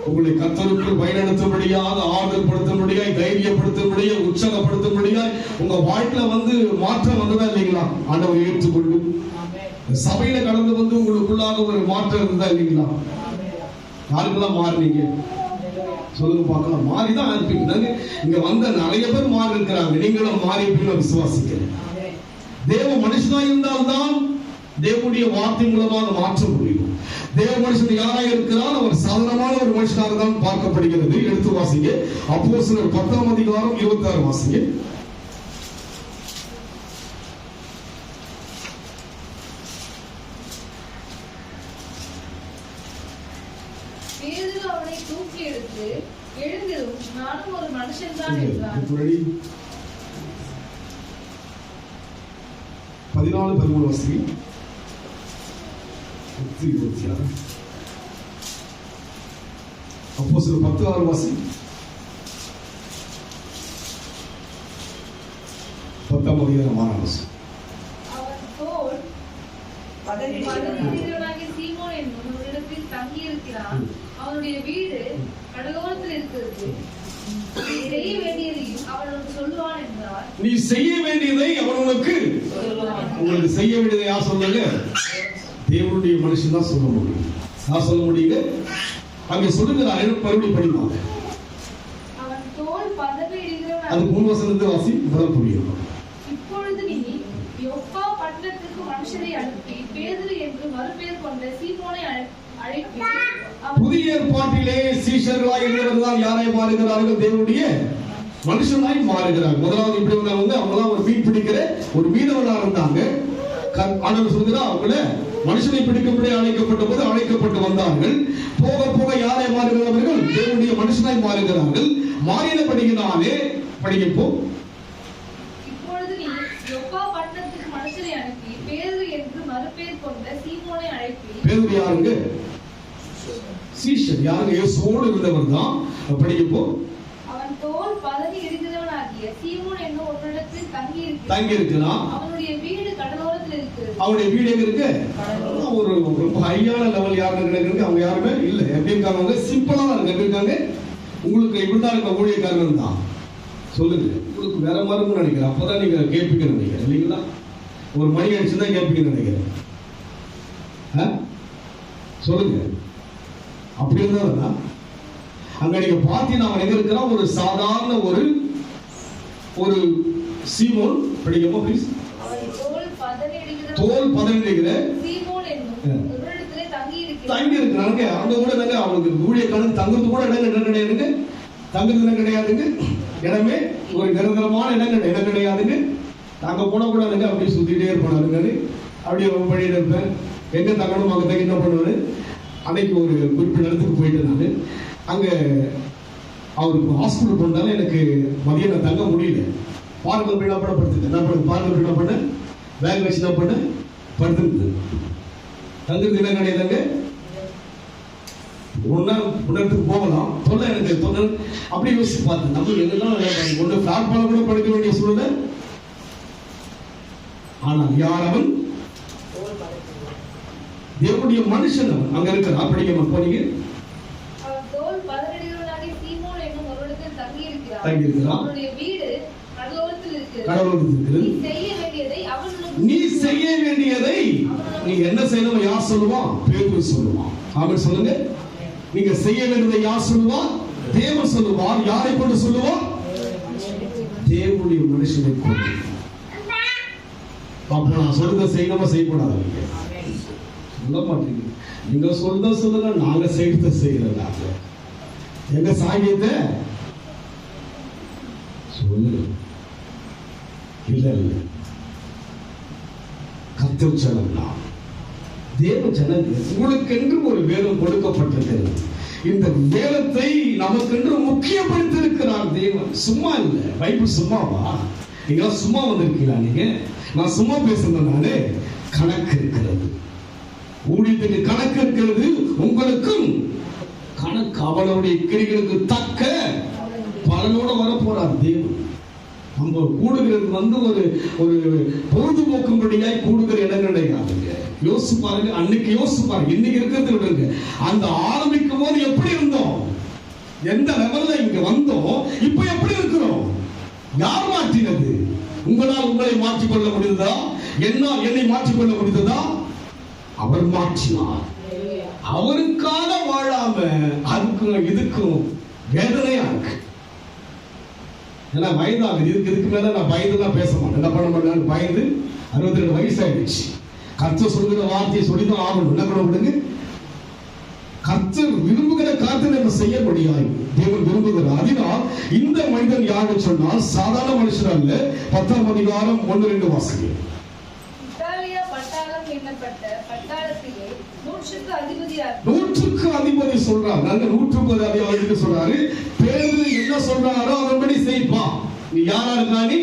உங்களை கர்த்தருக்குள் பயனடுத்தும்படியாக, ஆறுதல் படுத்தும்படியாய், தைரியப்படுத்தும்படியாய், உற்சாகப்படுத்தும்படியாய் உங்க வாழ்க்கையில மாற்றம் வந்ததா இல்லைங்களா? ஆண்டவர் ஏற்றுக்கொண்டு சபையில கடந்து வந்து உங்களுக்குள்ளாக ஒரு மாற்றம் இருந்ததா இல்லைங்களா? யாருக்கெல்லாம் மாறினீங்க சொல்லுங்க பார்க்கலாம். மாறிதான் இருப்பீங்க. இங்க வந்த நிறைய பேர் மாறி இருக்கிறாங்க. நீங்களும் மாறி இருப்பீங்க விசுவாசிக்கிறேன். தேவ மனுஷனா இருந்தால்தான் தேவனுடைய வார்த்தை மூலமாக மாற்ற முடியும். தேவ மனுஷன் யாராக இருக்கிறார்? அவர் சாதாரணமான ஒரு மனுஷனாக தான் பார்க்கப்படுகிறது. எடுத்து வாசிங்க. அப்போஸ்தலர் 10ஆம் அதிகாரம் 26 வாசிங்க. பேதுரு அவனை தூக்கி எடுத்து எழுந்திரும், நானும் ஒரு மனுஷன் தான் என்றான். 14-13 வாசிங்க. 26 அப்போஸ்தலர் 10:6 வாசிங்க. 10ஆம் அதிகாரம் 6ஆம் வசனம். அவன் தோல் பதறினாகிய சீமோன் என்னும் ஒரு இடத்தில் தங்கி இருக்கிறான். அவனுடைய வீடு கடலோரத்தில் இருக்கிறது. நீ செய்ய வேண்டியதையும் அவன் உனக்கு சொல்லுவான் என்றார். நீ செய்ய வேண்டியதை அவன் உனக்கு உங்களுக்கு செய்ய வேண்டியதை யார் சொல்லுங்க? தேவனுடைய மனுஷன் தான் சொல்ல முடியும். நான் சொல்ல முடியுங்க. அங்கே சொல்லுகிறார். மறுபடியும் படிப்பாங்க. அவன் தோல் பதவி இடுகிறவன். அது 3 வசனத்தை வாசி முதல் புரியும். இப்பொழுது நீ யோப்பா பட்டணத்துக்கு மனுஷரை அனுப்பி பேதுரு என்று மறுபெயர் கொண்ட சீமோனை அழைப்பி. புதிய ஏற்பாட்டிலே சீஷர்களாய் இருந்தவர்கள் யாரை மாறுகிறார்கள்? தேவனுடைய மனுஷனாய் மாறுகிறார்கள். முதலாவது இப்படி வந்தவங்க அவங்களாம் ஒரு மீன் பிடிக்கிற ஒரு மீனவர்களாக இருந்தாங்க. ஆண்டவர் சொல்கிறார், அவங்கள மனுஷனை பிடிக்கும்படி அழைக்கப்பட்ட போது அழைக்கப்பட்டு வந்தார்கள். போக போக யாரை மாறுகிறார்கள்? தேவனுடைய மனுஷனாய் மாறுகிறார்கள். மாறினபடியினாலே படிக்கப்போ. இப்பொழுது நீ யோப்பா பட்டணத்துக்கு மனுஷரை அனுப்பி பேதுரு என்று மறுபெயர் கொண்ட சீமோனை அழைப்பி. பேதுரு யாருங்க? சீஷர். யாருங்க? இயேசுவோடு இருந்தவர் தான். படிக்கப்போ. அவன் தோல் பதவி இடுகிறவனாகிய சீமோன் என்னும் ஒரு இடத்தில் தங்கி இருக்கிறான். அவனுடைய வீடு கடலோரத்தில் இருக்கிறது. அவனுடைய வீடு எங்க இருக்கு? ஒரு ரொம்ப ஹையான லெவல் யாருன்னு இருக்கு. அவங்க யாருமே இல்ல. எப்படி இருக்காங்க? அவங்க சிம்பிளா தான் இருக்கு. எப்படி இருக்காங்க? உங்களுக்கு இப்படிதான் இருக்க ஊழியக்காரர்கள் தான். சொல்லுங்க. உங்களுக்கு வேற மாதிரி நினைக்கிறேன். அப்பதான் நீங்க கேட்பீங்க நினைக்கிறேன் இல்லைங்களா? ஒரு மணி அடிச்சுதான் கேட்பீங்க நினைக்கிறேன். சொல்லுங்க. அப்படி இருந்தா அங்க நீங்க பாத்தீங்கன்னா அவன் எங்க இருக்கிறான்? ஒரு சாதாரண ஒரு சீமோன். படிக்கப்போ ப்ளீஸ். தோல் பதவிடுகிற சீமோன் என்னும் ஒரு இடத்திலே தங்கி இருக்கிறாங்க. அந்த கூட நாங்க அவனுக்கு ஊழியக்காரன் தங்குறது கூட இடம் கிடையாதுங்க. தங்குறது இடம் கிடையாதுங்க. இடமே ஒரு நிரந்தரமான இடம் கிடையாதுங்க. நாங்க போடக்கூடாதுங்க. அப்படியே சுத்திட்டே இருப்பானுங்க. அப்படியே ரொம்ப வழியில இருப்பேன். எங்க தங்கணும் அங்க தங்கி என்ன பண்ணுவாரு? அன்னைக்கு ஒரு குறிப்பிட்ட இடத்துக்கு போயிட்டு இருந்தாரு. அங்க அவருக்கு ஹாஸ்பிட்டல் போனாலும் எனக்கு மதியம் தங்க முடியல. பார்க்கல் போய் படுத்துட்டு என்ன பண்ண? பார்க்கல் என்ன பண்ண? பேக் வச்சு என்ன பண்ண? படுத்துருது. தங்குறது இடம் கிடையாதுங்க. இடத்துக்கு போகலாம். தொல்லை எனக்கு தொல்லை. அப்படி யோசிச்சு பார்த்தேன். நம்ம எங்கெல்லாம் கொண்டு பிளாட்பார்ம் கூட படுக்க வேண்டிய சூழ்நிலை. ஆனால் யார் அவன்? தேவனுடைய மனுஷன் அவன். அங்க இருக்கிற அப்படிங்க போனீங்க. தோல் பதறிடுகிற தங்கி இருக்கிறான். அவனுடைய வீடு கடலோரத்தில் இருக்கிறது. கடலோரத்தில் இருக்கிறது. நீ செய்ய வேண்டியதை நீ என்ன செய்யணும்? யார் சொல்லுவான்? பேதுரு சொல்லுவான். ஆமென் சொல்லுங்க. நீங்க செய்ய வேண்டியதை யார் சொல்லுவான்? தேவன் சொல்லுவார். யாரை கொண்டு சொல்லுவான்? தேவனுடைய மனுஷனை கொண்டு. அப்ப நான் சொல்றதை செய்யணுமா செய்யக்கூடாது? சொல்ல மாட்டீங்க. நீங்க சொல்றத சொல்லுங்க, நாங்க செய்யறத செய்யறோம். எங்க சாகியத்தை சொல்லு. இல்ல இல்ல, கர்த்தர் ஜனங்களா, தேவ ஜனங்கள், உங்களுக்கென்று ஒரு வேதம் கொடுக்கப்பட்டிருக்கிறது. இந்த வேதத்தை நமக்கென்று முக்கியப்படுத்தியிருக்கிறார் தேவன். சும்மா இல்ல. பைபிள் சும்மாவா? நீங்க சும்மா வந்திருக்கீங்களா? நீங்க நான் சும்மா பேசுறேன். நானு கணக்கு இருக்கிறது. ஊழியத்துக்கு கணக்கு இருக்கிறது. உங்களுக்கும் கணக்கு. அவனுடைய கிரிகளுக்கு தக்க பலனோட வரப்போறார் தேவன். நம்ம கூடுகிறது ஒரு ஒரு பொழுதுபோக்கும்படியாய் கூடுகிற இடம் கிடையாதுங்க. யோசிச்சு பாருங்க. அன்னைக்கு யோசிச்சு பாருங்க, இன்னைக்கு இருக்கிறது விடுங்க. அந்த ஆரம்பிக்கும் போது எப்படி இருந்தோம்? எந்த லெவல்ல இங்க வந்தோம்? இப்ப எப்படி இருக்கிறோம்? யார் மாற்றினது? உங்களால் உங்களை மாற்றிக்கொள்ள முடிந்ததா? என்னால் என்னை மாற்றிக்கொள்ள முடிந்ததா? அவர் மாற்றினார். அவருக்காக வாழாம அதுக்கும் இதுக்கும் வேதனையா இருக்கு. ஏன்னா வயதாகுது. இதுக்கு மேல நான் பயந்துலாம் பேச மாட்டேன். என்ன பண்ண மாட்டேன்? பயந்து 62 வயசு ஆயிடுச்சு. கர்த்தர் சொல்லுகிற வார்த்தையை சொல்லிதான் ஆகணும். என்ன பண்ண விடுங்க. கர்த்தர் விரும்புகிற காரியத்தை நம்ம செய்ய முடியாது. தேவன் விரும்புகிறார். அதனால் இந்த மனிதன் யாரு சொன்னால் சாதாரண மனுஷன் அல்ல. 10ஆம் அதிகாரம் 1-2 வாசிங்க. இத்தாலியா பட்டாளம் என்னப்பட்ட பட்டாளத்திலே 100க்கு அதிபதி சொல்றார். நாங்க 130 அதிபதி சொல்றாரு. பேதுரு என்ன சொல்றாரோ அதன்படி செய்ப்பா. நீ யாரா இருக்கா? நீ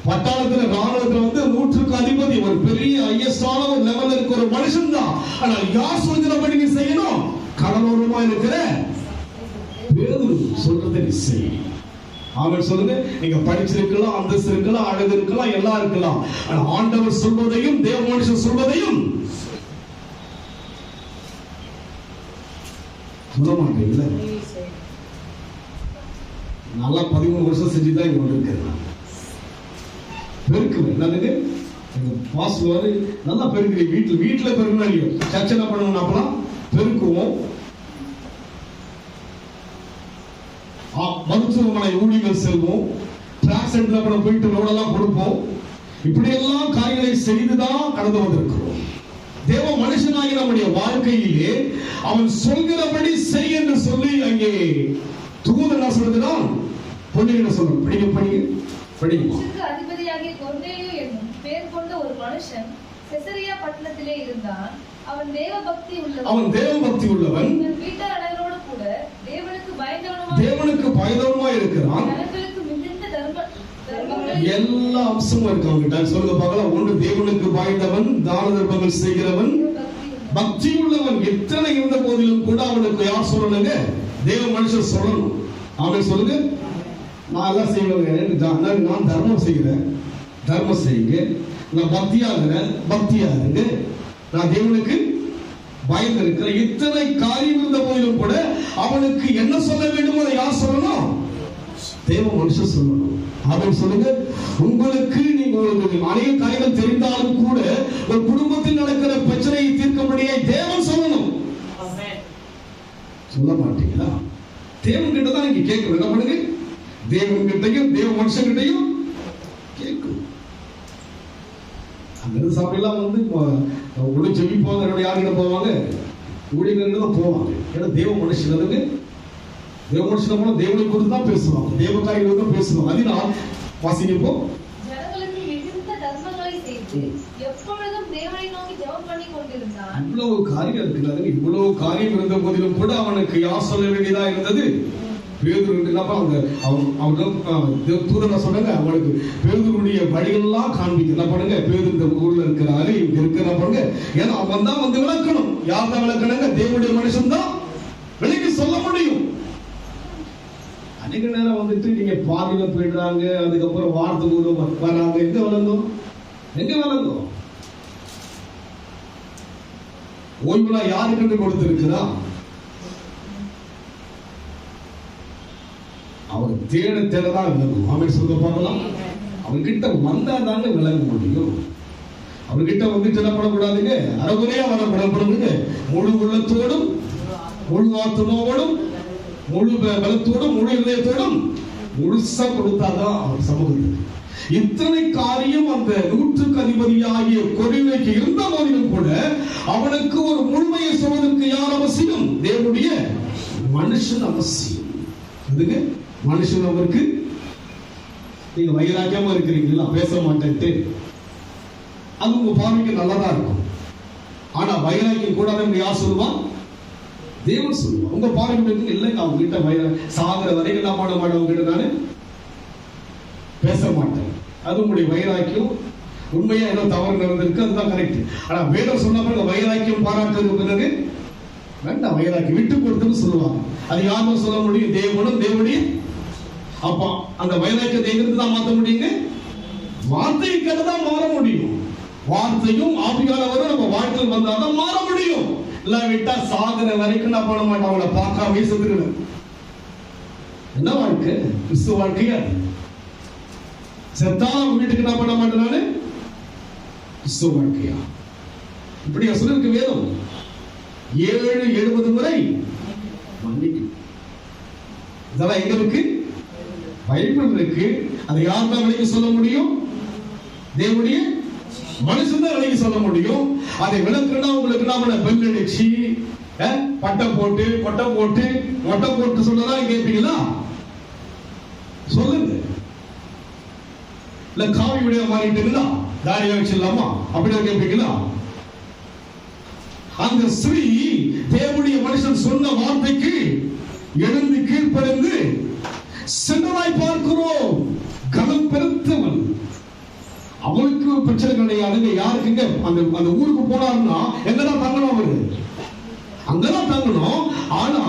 பட்டாளத்துல ராணுவத்துல 100க்கு அதிபதி, ஒரு பெரிய ஐஎஸ்ஆன ஒரு லெவல்ல இருக்கிற ஒரு மனுஷன் தான். ஆனா யார் சொல்கிறபடி நீ செய்யணும்? கடலோரமா இருக்கிற பேதுரு சொல்றதை நீ செய். ஆமென் சொல்லுங்க. நீங்க படிச்சிருக்கலாம், அந்தஸ்து இருக்கலாம், அழகு இருக்கலாம், எல்லாம் இருக்கலாம். ஆனா ஆண்டவர் சொல்வதையும் தேவ மனுஷன் சொல்வதையும் சொல்ல மாட்டீங்கள. நல்லா 13 வருஷம் செஞ்சுதான் இங்க வந்திருக்கேன். பெருக்குவேன். என்னதுங்க? பாஸ்வாரு நல்லா பெருக்குறீங்க. வீட்டுல பெருக்கணும் இல்லையோ? சர்ச்சை என்ன பண்ணணும்? அப்பலாம் பெருக்குவோம். மருத்துவமனை ஊழியர்கள் செல்வோம். டிராக் சென்டர்ல போயிட்டு ரோடெல்லாம் கொடுப்போம். இப்படி எல்லாம் காரியங்களை செய்துதான் கடந்து வந்திருக்கிறோம். தேவ மனுஷனாகி நம்முடைய வாழ்க்கையிலே அவன் சொல்கிறபடி செய் என்று சொல்லி அங்கே தூதன் என்ன சொல்கிறான்? பொண்ணுகிட்ட சொல்றான். படிங்க. அதிபதியாகிய கொர்நேலியு என்னும் பெயர் கொண்ட ஒரு மனுஷன் செசரியா பட்டணத்திலே இருந்தான். அவன் தேவ பக்தி உள்ளவன். வீட்டார் அனைவரோடு கூட தேவனுக்கு பயந்தவனுமாய் இருக்கிறான். எல்லா அம்சமும் இருக்காங்க. சொல்லுங்க பார்க்கலாம். ஒன்று, தேவனுக்கு பயந்தவன், தான தர்மங்கள் செய்கிறவன், பக்தி உள்ளவன். எத்தனை இருந்த போதிலும் கூட அவனுக்கு யார் சொல்லணுங்க? தேவ மனுஷன் சொல்லணும். அவன் சொல்லுங்க. நான் எல்லாம் செய்வேங்க. நான் தர்மம் செய்கிறேன், தர்மம் செய்யுங்க. நான் பக்தியாகுங்க. நான் தேவனுக்கு பயந்து இருக்கிறேன். இத்தனை காரியம் இருந்த போதிலும் கூட அவனுக்கு என்ன சொல்ல வேண்டும்? அதை யார் சொல்லணும்? தேவ மனுஷன் சொல்லணும். அவன் சொல்லுங்க. உங்களுக்கு உங்களுக்கு அநேக காரியங்கள் தெரிந்தாலும் கூட ஒரு குடும்பத்தில் நடக்கிற பிரச்சனையை தீர்க்கும்படியே தேவன் சொல்லணும். சொல்ல மாட்டீங்களா? தேவன் கிட்ட தான் நீங்க கேட்கணும். என்ன பண்ணுங்க? தேவன் கிட்டையும் தேவ மனுஷன் கிட்டையும் கேட்கும். அங்க சாப்பிடலாம் உள்ள ஜெபிப்பாங்க. யாருக்கிட்ட போவாங்க? ஊழியர்கள் தான் போவாங்க. ஏன்னா தேவ மனுஷன் அதுக்கு தேவ மனுஷன் போனா தேவனை குறித்து தான் பேசுவாங்க, தேவ காரியங்கள் தான் பேசுவாங்க. அதனால் வாசிப்போ ஜனங்களுக்கு மிகுந்த தர்மங்களை செய்து எப்பொழுதும் தேவனை நோக்கி ஜெபம் பண்ணி கொண்டிருந்தான். இவ்வளவு காரியம் இருக்கிறது. இவ்வளவு காரியம் இருந்த போதிலும் கூட அவனுக்கு யார் சொல்ல வேண்டியதா இருந்தது? பேதுரு. தூதனா சொன்னாங்க அவனுக்கு பேதுருடைய வழிகளெல்லாம் காண்பிக்க. என்ன பண்ணுங்க? பேதுரு இந்த ஊர்ல இருக்கிறாரு, இங்க இருக்கிற பண்ணுங்க. ஏன்னா அவன் தான் விளக்கணும். யார் தான் விளக்கணுங்க? தேவனுடைய மனுஷன் தான் விளக்கி சொல்ல முடியும். அநேக நேரம் நீங்க பாதியில போயிடுறாங்க. அதுக்கப்புறம் வார்த்தை வராங்க. எங்க வளர்ந்தோம்? ஓய்வுலா யாருக்கு கொடுத்திருக்கிறா? அவர் தேட தேடதான் விலகும். ஆமென் சொல்லுங்க பார்க்கலாம். அவர்கிட்ட வந்தா தாங்க விலக முடியும். அவர்கிட்ட வந்து சொல்லப்படக்கூடாதுங்க, அறகுறையா வரப்படப்படுங்க. முழு உள்ளத்தோடும் முழு ஆத்மாவோடும் முழு பலத்தோடும் முழு இதயத்தோடும் முழுசா கொடுத்தாதான் அவர் சமூகத்தில். இத்தனை காரியம் அந்த 100க்கு அதிபதியாகிய கொரினைக்கு இருந்த போதிலும் கூட அவனுக்கு ஒரு முழுமையை சொல்வதற்கு யார் அவசியம்? தேவனுடைய மனுஷன் அவசியம். அதுங்க மனுஷன் அவருக்கு. நீங்க வைராக்கியமா இருக்கிறீங்களா, பேச மாட்டேன்ட்டு, அது உங்க பார்வைக்கு நல்லதா இருக்கும். ஆனா வைராக்கியம் கூடாதுன்னு யார் சொல்லுவான்? தேவன் சொல்லுவான். உங்க பார்வைக்கு இல்லைங்க, அவங்க கிட்ட சாகிற வரைக்கும் நான் பண்ண மாட்டேன், அவங்க கிட்ட நானு பேச மாட்டேன். அது உங்களுடைய வைராக்கியம். உண்மையா ஏதோ தவறு நடந்திருக்கு, அதுதான் கரெக்ட். ஆனா வேதம் சொன்ன பிறகு வைராக்கியம் பாராட்டுறது பிறகு வேண்டாம், வைராக்கியம் விட்டு கொடுத்துன்னு சொல்லுவாங்க. அது யாரும் சொல்ல முடியும்? தேவனும் தேவனுடைய. அப்ப அந்த வைராக்கியத்தை எங்கிருந்து தான் மாற்ற முடியுங்க? வார்த்தையை கேட்டுதான் மாற முடியும். வார்த்தையும் ஆவியானவரும் நம்ம வாழ்க்கையில் வந்தாதான் மாற முடியும். இல்ல விட்டா சாகுற வரைக்கும் நான் பண்ண மாட்டேன், அவங்கள பார்க்காம செத்துருவேன். என்ன வாழ்க்கை? கிறிஸ்துவ வாழ்க்கையா? செத்தா வீட்டுக்கு நான் பண்ண மாட்டேன், நானு கிறிஸ்துவ வாழ்க்கையா? இப்படி சொல்லிருக்கு வேதம். 7-70 முறை மன்னிக்கும். இதெல்லாம் எங்க இருக்கு? பைபிள் இருக்கு. அதை யார் தான் விலைக்கு சொல்ல முடியும்? தேவனுடைய மனுஷன் தான் விலைக்கு சொல்ல முடியும். அதை விளக்குனா உங்களுக்கு நாம பெல் அடிச்சு பட்டை போட்டு கொட்டை போட்டு மொட்டை போட்டு சொல்லலாம் கேட்பீங்களா? சொல்லுங்க. இல்ல காவி விட மாறிட்டுங்களா, தாடியா வச்சிடலாமா அப்படின்னு கேட்பீங்களா? அந்த ஸ்ரீ தேவனுடைய மனுஷன் சொன்ன வார்த்தைக்கு எழுந்து கீழ்ப்படிந்து சென்றதாய் பார்க்கிறோம். கனம் பெருத்தவன். அவனுக்கு பிரச்சனை கிடையாது. யாருக்குங்க அந்த ஊருக்கு போனாருன்னா எங்கதான் தங்கணும்? அவரு அங்கதான் தங்கணும். ஆனா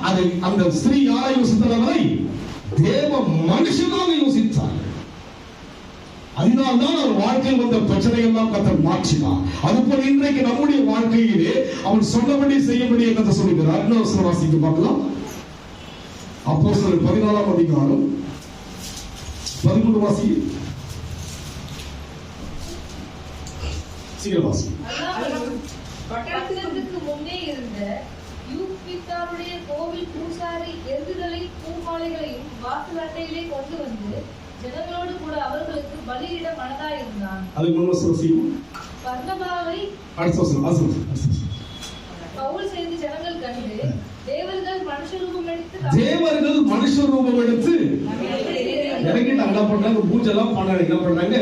அதை அந்த ஸ்ரீ யாரை யோசித்தவரை தேவ மனுஷனாக யோசித்தார். அதனால்தான் அவர் வாழ்க்கையில் வந்த பிரச்சனை எல்லாம் கர்த்தர் மாற்றினார். அதுபோல இன்றைக்கு நம்முடைய வாழ்க்கையிலே அவன் சொன்னபடி செய்யபடி கர்த்தர் சொல்லுகிறார். இன்னொரு வாசிக்க பார்க்கலாம். அப்போஸ்தலர் 14ஆம் அதிகாரம் 13 வாசி. சீக்கிரம் வாசி. பட்டணத்திற்கு முன்னே இருந்த யூபித்தாருடைய கோவில் பூசாரி எருதுகளை பூமாலைகளையும் வாசல் அட்டையிலே கொண்டு வந்து ஜனங்களோடு கூட அவர்களுக்கு பலியிட மனதாயிருந்தான். அது முன்வசனம். பர்னபாவை பவுல் செய்து ஜனங்கள் கண்டு தேவர்கள் மனுஷ ரூபம் எடுத்து இறங்கிட்டு என்ன பண்றாங்க? பூஜைலாம் பண்ணாங்க. என்ன பண்றாங்க?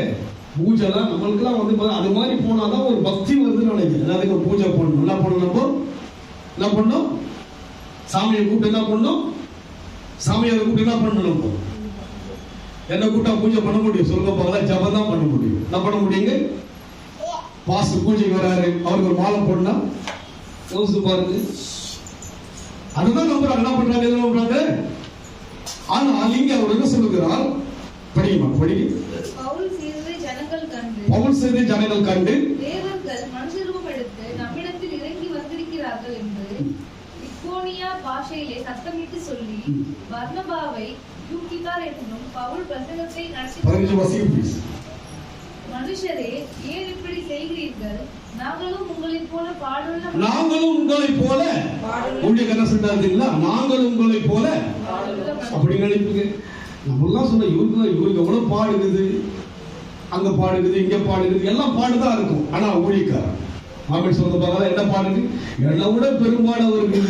பூஜைலாம் நம்மளுக்குலாம் வந்து அது மாதிரி போனாதான் ஒரு பக்தி வருதுன்னு நினைக்கிறேன். அதுக்கு பூஜை பண்ணணும். என்ன பண்ணணும்? என்ன பண்ணணும்? சாமியை கூப்பிட்டு என்ன பண்ணணும்? சாமியை கூப்பிட்டு என்ன பண்ணணும்? என்ன கூட்டா பூஜை பண்ண முடியும்? சொல்லுங்க பார்க்கலாம். ஜபம் தான் பண்ண முடியும். என்ன பண்ண முடியுங்க? பாஸ்டர் பூஜைக்கு வராரு, அவருக்கு ஒரு மாலை போடனா யோசிச்சு பாருங்க. அதுதான் நம்புறாங்க. என்ன பண்றாங்க? எது நம்புறாங்க? ஆனால் இங்க அவர் என்ன சொல்லுகிறார்? படியுமா? படிக்க. பவுல் செய்த ஜனங்கள் கண்டு தேவர்கள் மனுஷரூபம் எடுத்து நம்மிடத்தில் இறங்கி வந்திருக்கிறார்கள் என்று இக்கோனியா பாஷையிலே சத்தமிட்டு சொல்லி பர்னபாவை யூகித்தார் என்றும் பவுல் பிரசங்கத்தை நடத்தி, மனுஷரே ஏன் இப்படி செய்கிறீர்கள்? நாங்களும் உங்களைப் போல பாடுள்ள நாங்களும் உங்களைப் போல அப்படி நினைப்புங்க. நம்மளாம் சொன்ன இவருக்கு எவ்வளவு பாடுகிறது, அங்க பாடுகிறது, இங்க பாடுகிறது, எல்லாம் பாடுதான் இருக்கும். ஆனா ஊழியக்காரன் ஆமென் சொல்ல பார்க்கலாம். என்ன பாடுது? என்னை விட பெரும்பாடு அவருக்கு.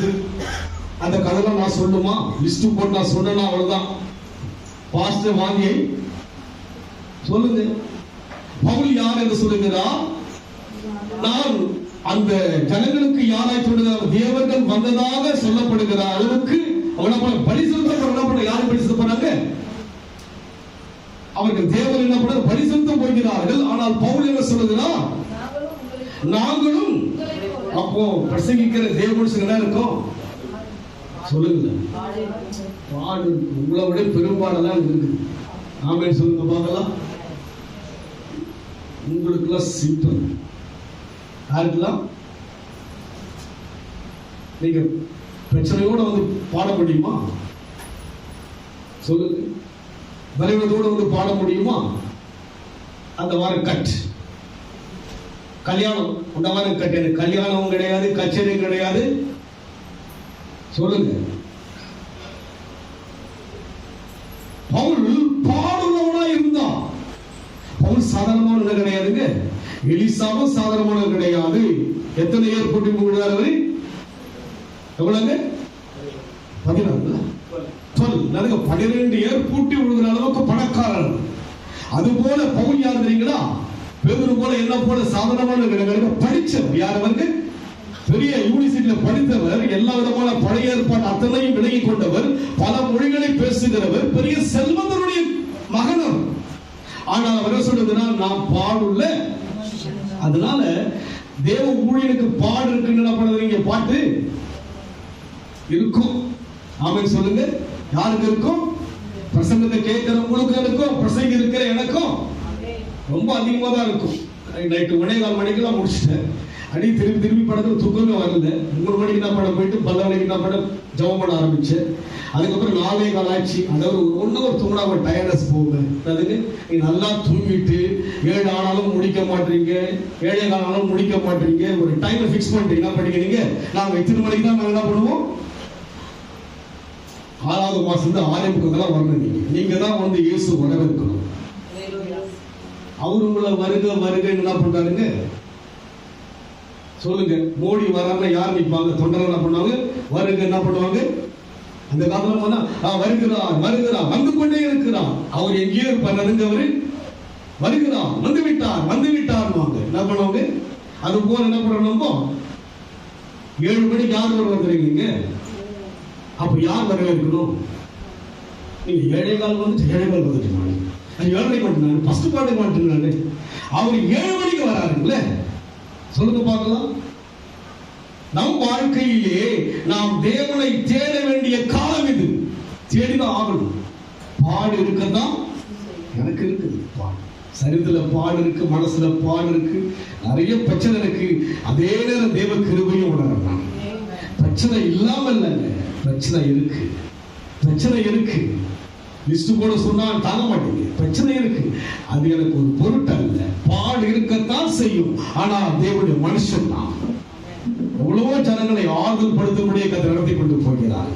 அந்த கதைலாம் நான் சொல்லுமா? லிஸ்ட் போட்டு நான் சொன்னா அவ்வளவுதான். பாஸ்டர் வாங்கி சொல்லுங்க. பவுல் யார் என்று சொல்லுகிறார்? நான் அந்த ஜனங்களுக்கு யாராய் சொல்லுகிறார்? தேவர்கள் வந்ததாக சொல்லப்படுகிற அளவுக்கு அவனை பலி செலுத்த யாரு பலி செலுத்த போறாங்க? அவர்கள் தேவன் என்ன பண்ண பலி செலுத்த போகிறார்கள். ஆனால் பவுல் என்ன சொல்லுகிறார்? நாங்களும். அப்போ பிரசங்கிக்கிற தேவ மனுஷங்க இருக்கும். சொல்லுங்க, பாடு உங்களை விட பெரும்பாடெல்லாம் இருக்கு. ஆமென் சொல்லுங்க பார்க்கலாம். உங்களுக்குலாம் சிம்பிள். யாருக்கெல்லாம் நீங்க பிரச்சனையோட வந்து பாட முடியுமா? சொல்லுங்க, பலவீனத்தோடு வந்து பாட முடியுமா? அந்த வாரம் கட் கல்யாணம், அந்த வாரம் கட். எனக்கு கல்யாணமும் கிடையாது, கச்சேரியும் கிடையாது. சொல்லுங்க, பவுல் பாடுள்ளவனா இருந்தான். பவுல் சாதாரணமான கிடையாதுங்க. எலிசாவும் சாதாரணமான கிடையாது. எத்தனை ஏற்பட்டு விடுறாரு? எவ்வளவுங்க? 12 ஏர் பூட்டி விழுகிற அளவுக்கு பணக்காரன். அது போல பவுல் யார் தெரியுங்களா? பேதுரு போல என்ன போல சாதாரணமான கிடையாது, படிச்சவர். யார் அவருக்கு? பெரிய யூனிவர்சிட்டியில படித்தவர், எல்லா விதமான பழைய ஏற்பாடு அத்தனையும் விலகி கொண்டவர், பல மொழிகளை பேசுகிறவர், பெரிய செல்வந்தருடைய மகனர். ஆனால் அவர் சொல்லுகிறார், நான் பாடுள்ள. அதனால தேவ ஊழியனுக்கு பாடு இருக்குன்னு நீங்க பாட்டு இருக்கும். ஆமென் சொல்லுங்க. யாருக்கு இருக்கும்? பிரசங்கத்தை கேட்கிறவங்களுக்கு இருக்கும், பிரசங்க இருக்கிற எனக்கும் ரொம்ப அதிகமா தான் இருக்கும். நைட்டு 1:15 மணிக்கெல்லாம் முடிச்சுட்டேன். அடி திரும்பி படத்துல தூக்கமே வரல. 3 மணிக்கு நான் படம் போயிட்டு 12 மணிக்கு நான் படம் ஜெபம் பண்ண ஆரம்பிச்சேன். அதுக்கப்புறம் 4:15 ஆச்சு. அதாவது ஒரு தூங்கினா ஒரு டயர்னஸ் போகுது. அதுக்கு நீ நல்லா தூங்கிட்டு 7 ஆனாலும் முடிக்க மாட்டீங்க, 7 ஆனாலும் முடிக்க மாட்டீங்க. ஒரு டைமை ஃபிக்ஸ் பண்ணிட்டு என்ன பண்ணிக்கிறீங்க? நாங்கள் இத்தனை மணிக்கு தான் நாங்கள் என்ன பண்ணுவோம்? 6வது மாசம் 6:30 வரணும். நீங்க தான் வந்து இயேசு வரவேற்கணும். அவரு உங்களை வருக என்ன பண்றாருங்க? சொல்லுங்க. மோடி வராருன்னா யார் நிற்பாங்க? தொண்டர் என்ன பண்ணுவாங்க? வருக என்ன பண்ணுவாங்க? அந்த காலத்துல வருகிறார் வந்து கொண்டே இருக்கிறார். அவர் எங்கேயோ இருப்பாருங்க. அவரு வருகிறார், வந்து விட்டார் என்ன பண்ணுவாங்க? அது போல என்ன பண்ணணும்? 7 மணிக்கு யார் வருவாங்க தெரியுங்க? அப்ப யார் வரவேற்கணும்? நீங்க 7:15 வந்துட்டு 7:15 வந்துட்டு 7:30 மாட்டேன், ஃபர்ஸ்ட் பாட்டு மாட்டேன். அவர் 7 மணிக்கு வராருங்களே. சொல்லுங்க பார்க்கலாம். நம் வாழ்க்கையிலே நாம் தேவனை தேட வேண்டிய காலம் இது. தேடிதான் ஆகணும். பாடு இருக்கதான் எனக்கு இருக்குது. சரீரத்துல பாடு இருக்கு, மனசுல பாடு இருக்கு, நிறைய பிரச்சனை இருக்கு. அதே நேரம் தேவ கிருபையும் உணரலாம். பிரச்சனை இல்லாம இல்லைங்க, பிரச்சனை இருக்கு. லிஸ்ட் போட சொன்னா தாங்க மாட்டீங்க. பிரச்சனை இருக்கு, அது எனக்கு ஒரு பொருட்டு அல்ல. பாடு இருக்கத்தான் செய்யும். ஆனா தேவனுடைய மனுஷன் தான். எவ்வளவோ ஜனங்களை ஆறுதல் படுத்தக்கூடிய கதை நடத்தி கொண்டு போகிறார்.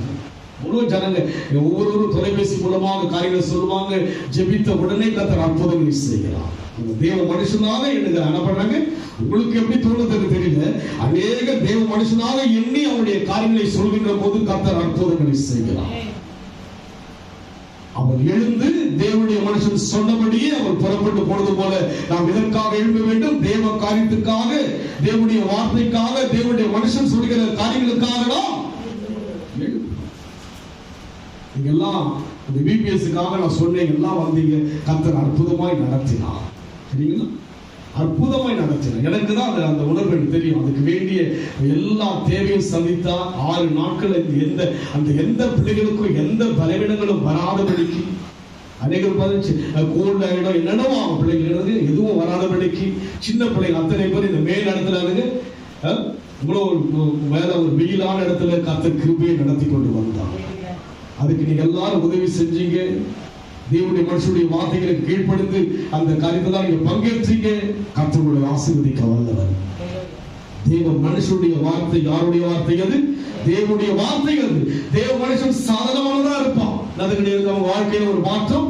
எவ்வளவு ஜனங்க ஒவ்வொரு தொலைபேசி மூலமாக காரியங்கள் சொல்லுவாங்க. ஜெபித்த உடனே கர்த்தர் அற்புதங்களை செய்கிறார். அந்த தேவ மனுஷனாக எண்ணுகிற அனுப்புறாங்க. உங்களுக்கு எப்படி தோணுது தெரியல. அநேக தேவ மனுஷனாக எண்ணி அவருடைய காரியங்களை சொல்கின்ற போது கர்த்தர் அற்புதங்களை செய்கிறார். அவர் எழுந்து தேவனுடைய மனுஷன் சொன்னபடியே அவர் புறப்பட்டு போனது போல நாம் இதற்காக எழும்ப வேண்டும். தேவ காரியத்துக்காக, தேவனுடைய வார்த்தைக்காக, தேவனுடைய மனுஷன் சொல்கிற காரியங்களுக்காக நாம் நீங்கெல்லாம் இந்த பிபிஎஸ்க்காக நான் சொன்னேன். எல்லாம் வந்தீங்க. கர்த்தர் அற்புதமாய் நடத்தினார். சரிங்களா? அற்புதமாய் நடத்தினார். எனக்கு தான் அந்த உணர்வு தெரியும். அதுக்கு வேண்டிய எல்லா தேவையும் சந்தித்தா 6 நாட்கள் எந்த பிள்ளைகளுக்கும் எந்த பலவீனங்களும் வராதபடிக்கு, அநேகர் கோல்ட் ஆகிடும் என்னென்னவோ அவங்க பிள்ளைங்களுக்கு எதுவும் வராதபடிக்கு, சின்ன பிள்ளைங்க அத்தனை பேர் இந்த மேல் இடத்துல இவ்வளவு மேல ஒரு வெயிலான இடத்துல கர்த்தர் கிருபையை நடத்தி கொண்டு வந்தார். அதுக்கு நீங்க எல்லாரும் உதவி செஞ்சீங்க. தேவனுடைய மனுஷனுடைய வார்த்தைகளுக்கு கீழ்ப்படிந்து அந்த காரியத்தை தான் நீங்க பங்கேற்றீங்க. கர்த்தருடைய ஆசீர்வதிக்க வல்லவர். தேவ மனுஷனுடைய வார்த்தை யாருடைய வார்த்தை? அது தேவனுடைய வார்த்தை. அது தேவ மனுஷன் சாதாரணமானதா இருப்பான். அது கிடையாது. அவங்க வாழ்க்கையில ஒரு மாற்றம்.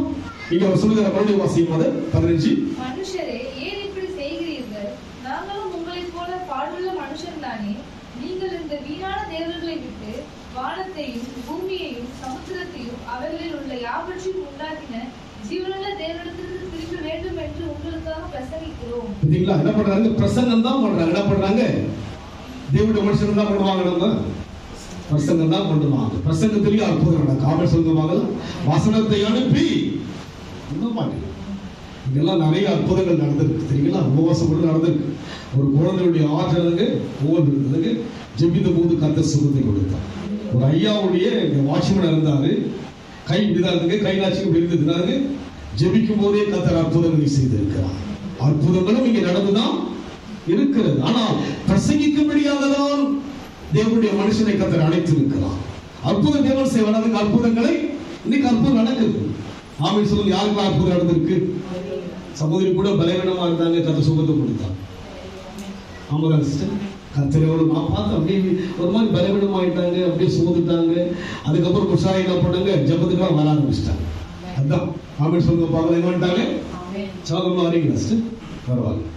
இங்க அவர் சொல்லுகிற மறுபடியும் வாசிக்கும் போது 15. மனுஷரே, ஏன் இப்படி செய்கிறீர்கள்? நாங்களும் உங்களைப் போல பாடுள்ள மனுஷன் தானே. நீங்கள் இந்த வீணான தேவர்களை விட்டு வானத்தையும் பூமியையும் சமுத்திரத்தையும் அவர்களில் உள்ள யாவற்றையும் உண்டாக்கின ஜீவனுள்ள தேவனிடத்திற்கு திரும்ப வேண்டும் என்று உங்களுக்காக பிரசங்கிக்கிறோம். பாத்தீங்களா? என்ன பண்றாங்க? பிரசங்கம் தான் பண்றாங்க. என்ன பண்றாங்க? தேவனுடைய மனுஷன் தான் பண்ணுவாங்க. நம்ம பிரசங்கம் தான் பண்ணுவாங்க. பிரசங்கத்திலேயே அற்புதம் நடக்கும். ஆமென் சொல்லுவாங்க. வசனத்தை அனுப்பி இதெல்லாம் நிறைய அற்புதங்கள் நடந்திருக்கு. தெரியுங்களா? உபவாசம் கூட நடந்திருக்கு. ஒரு குழந்தையுடைய ஆற்றலுக்கு ஓடுறதுக்கு ஜெபித்த போது கர்த்தர் சுகத்தை கொடுத்தார். ஒரு ஐயாவுடைய வாட்ச்மேன் இருந்தாரு. கை இப்படிதான் இருக்கு, கை நாட்சி இப்படி இருந்ததுனால ஜெபிக்கும் போதே கர்த்தர் அற்புதங்களை செய்திருக்கிறார். அற்புதங்களும் இங்கே நடந்துதான் இருக்கிறது. ஆனால் பிரசங்கிக்கும்படியாகதான் தேவனுடைய மனுஷனை கர்த்தர் அழைத்திருக்கிறார். அற்புத தேவன் செய்வார். அதுக்கு அற்புதங்களை இன்னைக்கு அற்புதம் நடக்குது. ஆமென் சொல்லுங்க. யாருக்கு அற்புதம் நடந்திருக்கு? சகோதரி கூட பலவீனமா இருந்தாங்க, கர்த்தர் சுகத்தை கொடுத்தாங்க. ஆமா சிஸ்டர், கர்த்தரோட நான் பார்த்து அப்படியே ஒரு மாதிரி பலவீனமாயிட்டாங்க, அப்படியே சோதிட்டாங்க. அதுக்கப்புறம் உஷாரா என்ன பண்ணாங்க, ஜபத்துக்கெல்லாம் வர ஆரம்பிச்சிட்டாங்க. அதான் ஆமென் சொல்லுங்க. பாவம் என்ன பண்ணிட்டாங்க? சோகமா வரீங்களா சிஸ்டர்? பரவாயில்ல.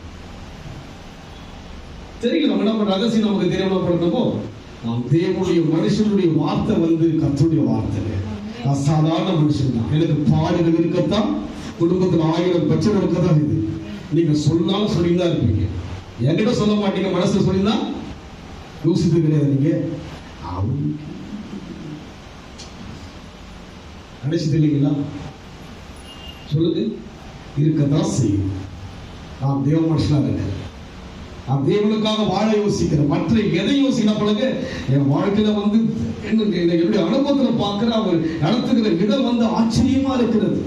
தெரியல நம்ம என்ன பண்ற ரகசியம் நமக்கு தெரியப்படுத்தப்போ நாம் தேவனுடைய மனுஷனுடைய வார்த்தை கர்த்தருடைய வார்த்தை. அசாதாரண மனுஷன் தான். எனக்கு பாடுகள் இருக்கத்தான், குடும்பத்தில் 1000 பிரச்சனை இருக்கத்தான். இது நீங்க சொன்னாலும் சொல்லிதான் இருப்பீங்க. என்கிட்ட சொல்ல மாட்டீங்க, மனசுல சொல்லிதான் யோசித்து கிடையாது. நீங்க நினைச்சது இல்லைங்களா? சொல்லுங்க. இருக்கத்தான் செய்யும். நான் தேவ மனுஷனா இருக்கேன். நான் தேவனுக்காக வாழ யோசிக்கிறேன். மற்ற எதை யோசிக்கிற பிறகு என் வாழ்க்கையில என்னுடைய அனுபவத்துல பார்க்கிற அவர் நடத்துகிற விதம் ஆச்சரியமா இருக்கிறது.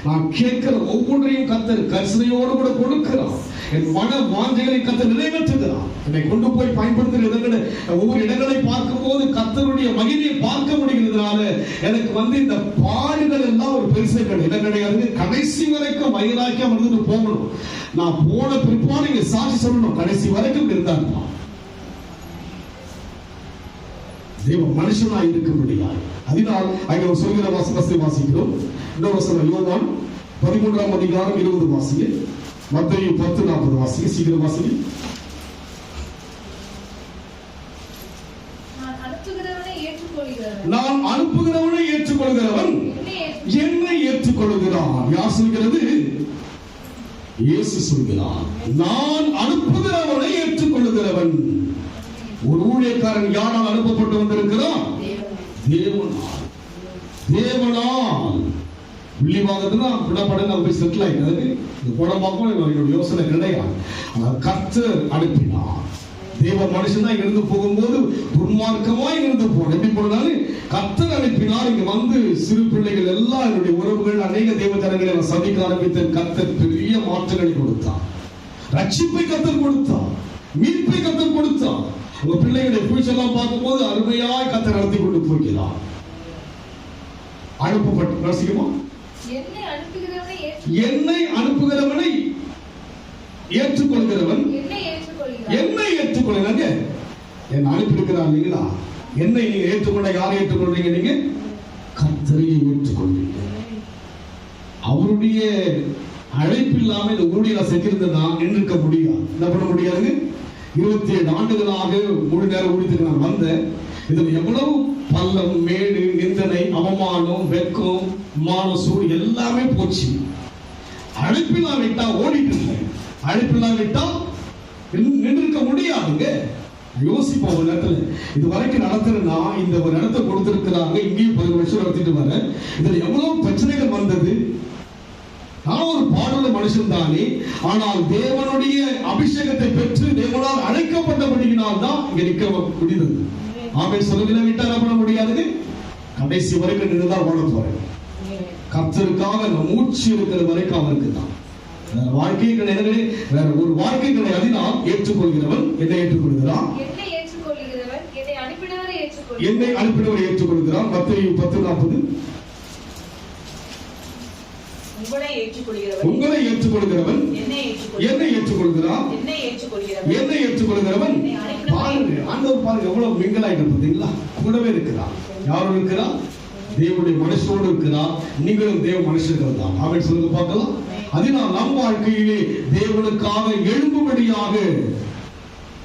நான் கேட்கிற ஒவ்வொன்றையும் கர்த்தர் கரிசனையோடு கூட கொடுக்கிறான். என் மன வாஞ்சைகளை கர்த்தர் நிறைவேற்றுகிறான். என்னை கொண்டு போய் பயன்படுத்துகிற இடங்களை, ஒவ்வொரு இடங்களை பார்க்கும் போது கர்த்தருடைய மகிமையை பார்க்க முடிகிறதுனால எனக்கு இந்த பாடுகள் எல்லாம் ஒரு பெருசை இடம் கிடையாது. கடைசி வரைக்கும் வைராக்கியம் இருந்துட்டு போகணும். நான் போன பிற்பாடு இங்க சாட்சி சொல்லணும். கடைசி வரைக்கும் இருந்தாங்க. தேவ மனுஷனா இருக்க முடியாது. அதனால் அங்க சொல்கிற வசனத்தை வாசிக்கிறோம். இன்னொரு வசனம் யோவான் 13ஆம் அதிகாரம் 20 வாசிங்க. மத்தேயு 10:40 வாசிங்க. சீக்கிரம் வாசிங்க. நான் அனுப்புகிறவனை ஏற்றுக்கொள்கிறவன் என்னை ஏற்றுக்கொள்கிறான். யார் சொல்கிறது? இயேசு சொல்கிறார். நான் அனுப்புகிறவனை ஏற்றுக்கொள்கிறவன். ஒரு ஊழியக்காரன் யாரால் அனுப்பப்பட்டு வந்திருக்கிறான்? தேவனால். தேவனால் வில்லிவாதத்துல விடப்பட போய் செட்டில் ஆயிட்டது. இது போடமாக்கும் என்னுடைய யோசனை கிடையாது. ஆனால் கர்த்தர் அனுப்பினார். தேவ மனுஷன் தான் இருந்து போகும்போது துன்மார்க்கமாய் இருந்து போன எப்படி போனாலும் கர்த்தர் அனுப்பினார். இங்க சிறு பிள்ளைகள் எல்லாம் என்னுடைய உறவுகள் அநேக தேவ ஜனங்களை சந்திக்க ஆரம்பித்த கர்த்தர் பெரிய மாற்றங்களை கொடுத்தார். ரட்சிப்பை கர்த்தர் கொடுத்தார். மீட்பை கர்த்தர் கொடுத்தார். உங்க பிள்ளைகளுடைய ஃபியூச்சர்லாம் பார்க்கும்போது அருமையாய் கர்த்தர் நடத்தி கொண்டு போகிறார். அனுப்பப்பட்டு ரசிக்குமா? என்னை அனுப்புகிறவனை ஏற்றுக்கொள்கிறவன் என்னை ஏற்றுக்கொள்கிறாங்க. என்னை அனுப்பியிருக்கிறார் இல்லைங்களா? என்னை நீங்க ஏற்றுக்கொண்ட யாரை ஏற்றுக்கொள்றீங்க? நீங்க கர்த்தரை ஏற்றுக்கொள்றீங்க. அவருடைய அழைப்பு இல்லாம இந்த ஊழியரை செஞ்சிருந்தா நின்றுக்க முடியாது. என்ன பண்ண முடியாது? 27 ஆண்டுகளாக முழு நேரம் ஊழியத்துக்கு நான் வந்தேன். இதுல எவ்வளவு பள்ளம், மேடு, நிந்தனை, அவமானம், வெக்கம், மானசூடு எல்லாமே போச்சு. அழைப்பில்லா விட்டா ஓடிட்டு இருந்தேன். அழைப்பில்லா விட்டா நின்றுக்க முடியாதுங்க. யோசிப்போம். ஒரு இடத்துல இது வரைக்கும் நடத்துறேன்னா இந்த ஒரு இடத்தை கொடுத்திருக்கிறாங்க. இங்கேயும் 10 வருஷம் நடத்திட்டு வர இதுல எவ்வளவு பிரச்சனைகள் வந்தது. நான் ஒரு பாடுள்ள மனுஷன் தானே. ஆனால் தேவனுடைய அபிஷேகத்தை பெற்று தேவனால் அழைக்கப்பட்டபடியினால் தான் இங்க நிற்க முடிந்தது. ஆமென் சொல்லுங்க. விட்டா என்ன பண்ண முடியாது. கடைசி வரைக்கும் நின்றுதான் வாழ போறேன். கர்த்தருக்காக மூச்சு இருக்கிற வரைக்கும் அவருக்கு தான். வாழ்க்கை கிடையாது. வேற ஒரு வாழ்க்கை கிடையாது. அதனால் ஏற்றுக்கொள்கிறவன் என்னை ஏற்றுக்கொள்கிறான். என்னை அனுப்பினவரை ஏற்றுக்கொள்கிறான். மத்தேயு 10:40 உங்களை ஏற்றுக்கொள்கிறவன் என்னை ஏற்றுக்கொள்கிறான். என்னை ஏற்றுக்கொள்கிறவன் பாருங்க. ஆண்டவர் பாருங்க எவ்வளவு மிங்கலாயிட்டு பார்த்தீங்களா? கூடவே இருக்கிறார். யாரும் இருக்கிறார்? தேவனுடைய மனுஷனோடு இருக்கிறார். நீங்களும் தேவ மனுஷர்கள் தான். ஆமென் சொல்லுங்க பார்க்கலாம். அதனால் நம் வாழ்க்கையிலே தேவனுக்காக எழும்பும்படியாக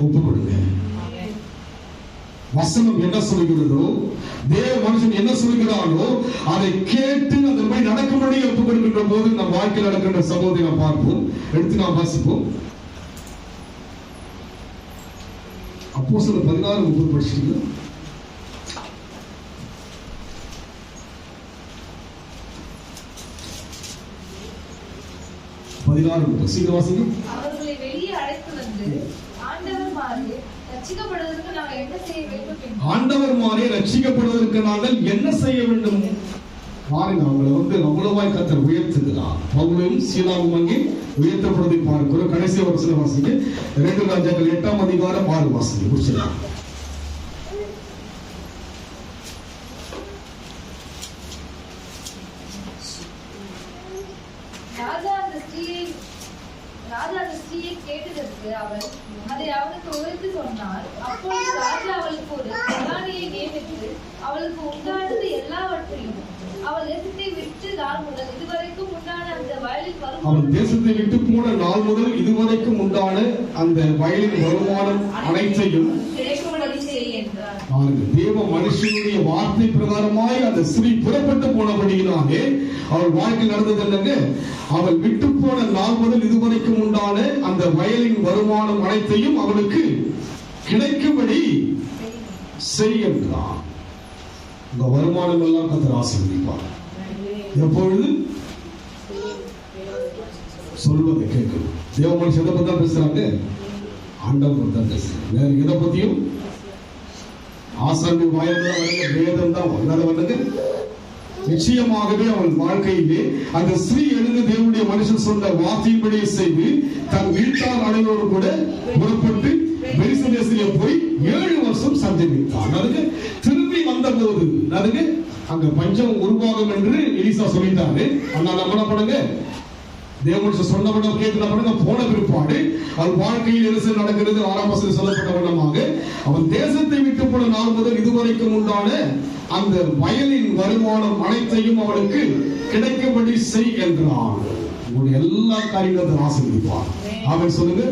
ஒப்புக்கொடுங்க. வசனம் என்ன சொல்கிறதோ, தேவ மனுஷன் என்ன சொல்கிறானோ அதை கேட்டு அதன்படி நடக்கும்படி ஒப்புக்கொடுக்கின்ற போது நம் வாழ்க்கையில் நடக்கின்ற சம்பவத்தை நாம் பார்ப்போம். எடுத்து நாம் வாசிப்போம். அப்போஸ்தலர் 16:30 படிச்சிட்டீங்க. அவர்களை வெளியே அழைத்து வந்து ஆண்டவர்மாரே ரட்சிக்கப்படுவதற்கு நாங்கள் என்ன செய்ய வேண்டும்? பாருங்க, அவங்களை அவ்வளவாய் கர்த்தர் உயர்த்துகிறார். பவுலும் சீலாவும் அங்கே உயர்த்தப்படுவதை பார்க்கிறோம். கடைசி வசனம் வாசிங்க. 2 ராஜாக்கள் 8ஆம் அதிகாரம் 6 வாசிங்க. முடிச்சிடலாம். ராஜா அந்த ஸ்திரீயை கேட்டதற்கு அவள் அதை அவனுக்கு உரைத்து சொன்னாள். அப்பொழுது ராஜா அவளுக்கு ஒரு பிரதானியை நியமித்து அவளுக்கு உண்டானது எல்லாவற்றையும் அவள் தேசத்தை விட்டு நாள் முதல் இதுவரைக்கும் உண்டான அந்த வயலில் அவள் தேசத்தை விட்டு போன நாள் முதல் இதுவரைக்கும் உண்டான அந்த வயலின் வருமானம் அனைத்தையும் தேவ மனுஷனுடைய வார்த்தை பிரகாரமாய் அந்த ஸ்திரீ புறப்பட்டு போனபடியினாலே அவள் வாழ்க்கை நடந்தது என்னங்க? அவள் விட்டு போன நாள் முதல் இதுவரைக்கும் உண்டான அந்த வயலின் வருமானம் அனைத்தையும் அவளுக்கு கிடைக்கும்படி செய் என்றான். இந்த வருமானம் எல்லாம் கர்த்தர் ஆசீர்வதிப்பார். எப்பொழுது சொல்வதை கேட்கணும். தேவ மனுஷன் எதை பத்தி தான் பேசுறாங்க? ஆண்டவர் பத்தி தான் பேசுறாங்க. வேற எதை பத்தியும் ஆசாரிய வாயில்தான் வருங்க, வேதம் தான் வருங்க. நிச்சயமாகவே அவள் வாழ்க்கையிலே அந்த ஸ்ரீ எழுந்து தேவனுடைய மனுஷன் சொன்ன வார்த்தையின்படியே செய்து தன் வீட்டார் அனைவரோடு கூட புறப்பட்டு பெரிச தேசத்திலே போய் 7 வருஷம் சஞ்சரித்தான். அதுக்கு திரும்பி வந்த போது அதுக்கு அங்க பஞ்சம் உருவாகும் என்று எலிசா சொல்லிட்டாரு. ஆனா நம்ம என்ன பண்ணுங்க? தேவன் சொன்னபடி கேட்கப்பட போன பிற்பாடு அவன் வாழ்க்கையில் என்ன நடக்கிறது? 6ஆம் வசனத்தில் சொல்லப்பட்ட வண்ணமாக அவன் தேசத்தை விட்டு போன நாள் முதல் இதுவரைக்கும் உண்டான அந்த வயலின் வருமானம் அனைத்தையும் அவனுக்கு கிடைக்கும்படி செய் என்றான். உங்களுடைய எல்லா காரியங்களும் ஆசீர்வதிப்பார். ஆமென் சொல்லுங்க.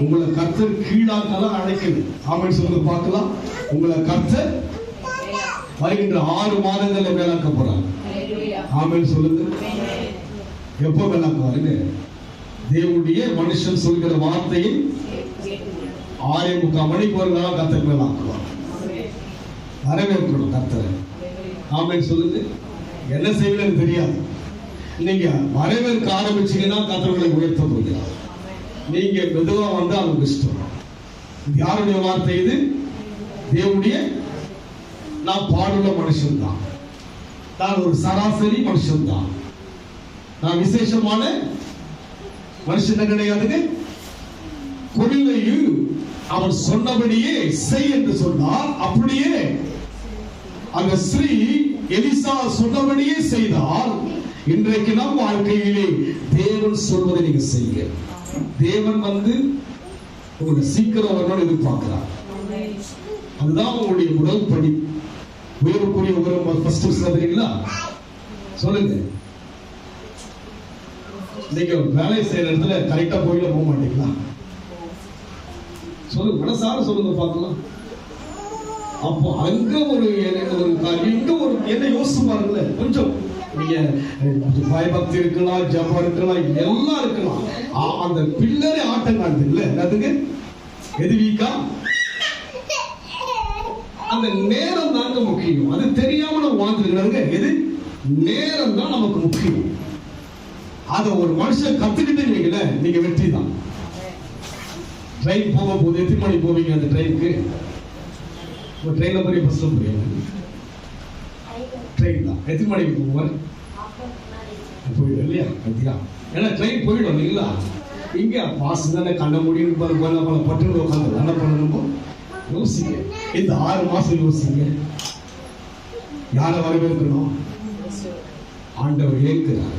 உங்களை கர்த்தர் கீழாக்கலாம் அழைக்குது. ஆமென் சொல்லுங்க பார்க்கலாம். உங்களை கர்த்தர் வருகின்ற 6 மாதங்கள்ல மேலாக்க போறார். ஆமென் சொல்லுங்க. எப்போ மேலாக்குவாருங்க? தேவனுடைய மனுஷன் சொல்கிற வார்த்தையை 6:45 மணிக்கு ஒரு நாள் கர்த்தர் மேலாக்குவார். வரவேற்கணும் கர்த்தரை. ஆமென் சொல்லுங்க. என்ன செய்வீங்கன்னு தெரியாது. நீங்க வரவேற்க ஆரம்பிச்சீங்கன்னா கர்த்தர்களை உயர்த்த போகிறார். நீங்க மெதுவா வந்து அவங்க இஷ்டம். யாருடைய வார்த்தை இது? தேவனுடைய. நான் பாடுள்ள மனுஷன் தான். நான் ஒரு சராசரி மனுஷன் தான். நான் விசேஷமான மனுஷன் கிடையாதுங்க. கொள்ளையில் அவன் சொன்னபடியே செய் என்று சொன்னார். அப்படியே அந்த ஸ்ரீ எலிசா சொன்னபடியே செய்தால் இன்றைக்கு நம் வாழ்க்கையிலே தேவன் சொல்வதை நீங்க செய்ய. தேவன் வந்து உங்களை சீக்கிரம் வரணும்னு எதிர்பார்க்கிறார். அதுதான் உங்களுடைய முதல் படி. உயர்வுக்குரிய ஒரு ஃபர்ஸ்ட் தெரியுங்களா? சொல்லுங்க. நீங்க வேலை செய்யற இடத்துல கரெக்டா போயில போக மாட்டீங்களா? சொல்லுங்க, மனசார சொல்லுங்க பார்க்கலாம். அப்போ அங்க ஒரு காரியம், இங்க ஒரு என்ன யோசிச்சு பாருங்கள. கொஞ்சம் நீங்க பயபக்தி இருக்கலாம், ஜபம் இருக்கலாம், எல்லாம் இருக்கலாம். அந்த பிள்ளரை ஆட்டம் காணுது இல்ல, அதுக்கு எது வீக்கா? அந்த நேரம் தாங்க முக்கியம். அது தெரியாம நம்ம வாழ்ந்துருக்கிறாங்க. எது நேரம் தான் நமக்கு முக்கியம். அதை ஒரு மனுஷன் கத்துக்கிட்டு நீங்க வெற்றி தான். ட்ரெயின் போகும்போது எத்தனை மணி போவீங்க? அந்த ட்ரெயினுக்கு ட்ரெயின்ல போய் பஸ்ல போவீங்க? ட்ரெயின் தான். எத்தனை மணிக்கு போவார்? போயிடும் இல்லையா? பத்தியா? ஏன்னா ட்ரெயின் போயிடும் இல்லைங்களா? இங்க பாசம் தானே கண்ண முடியும் பட்டு உட்காந்து என்ன பண்ணணும் யோசிங்க. இந்த 6 மாசம் யோசிங்க. யாரை வரவேற்கணும்? ஆண்டவர் ஏற்கிறார்.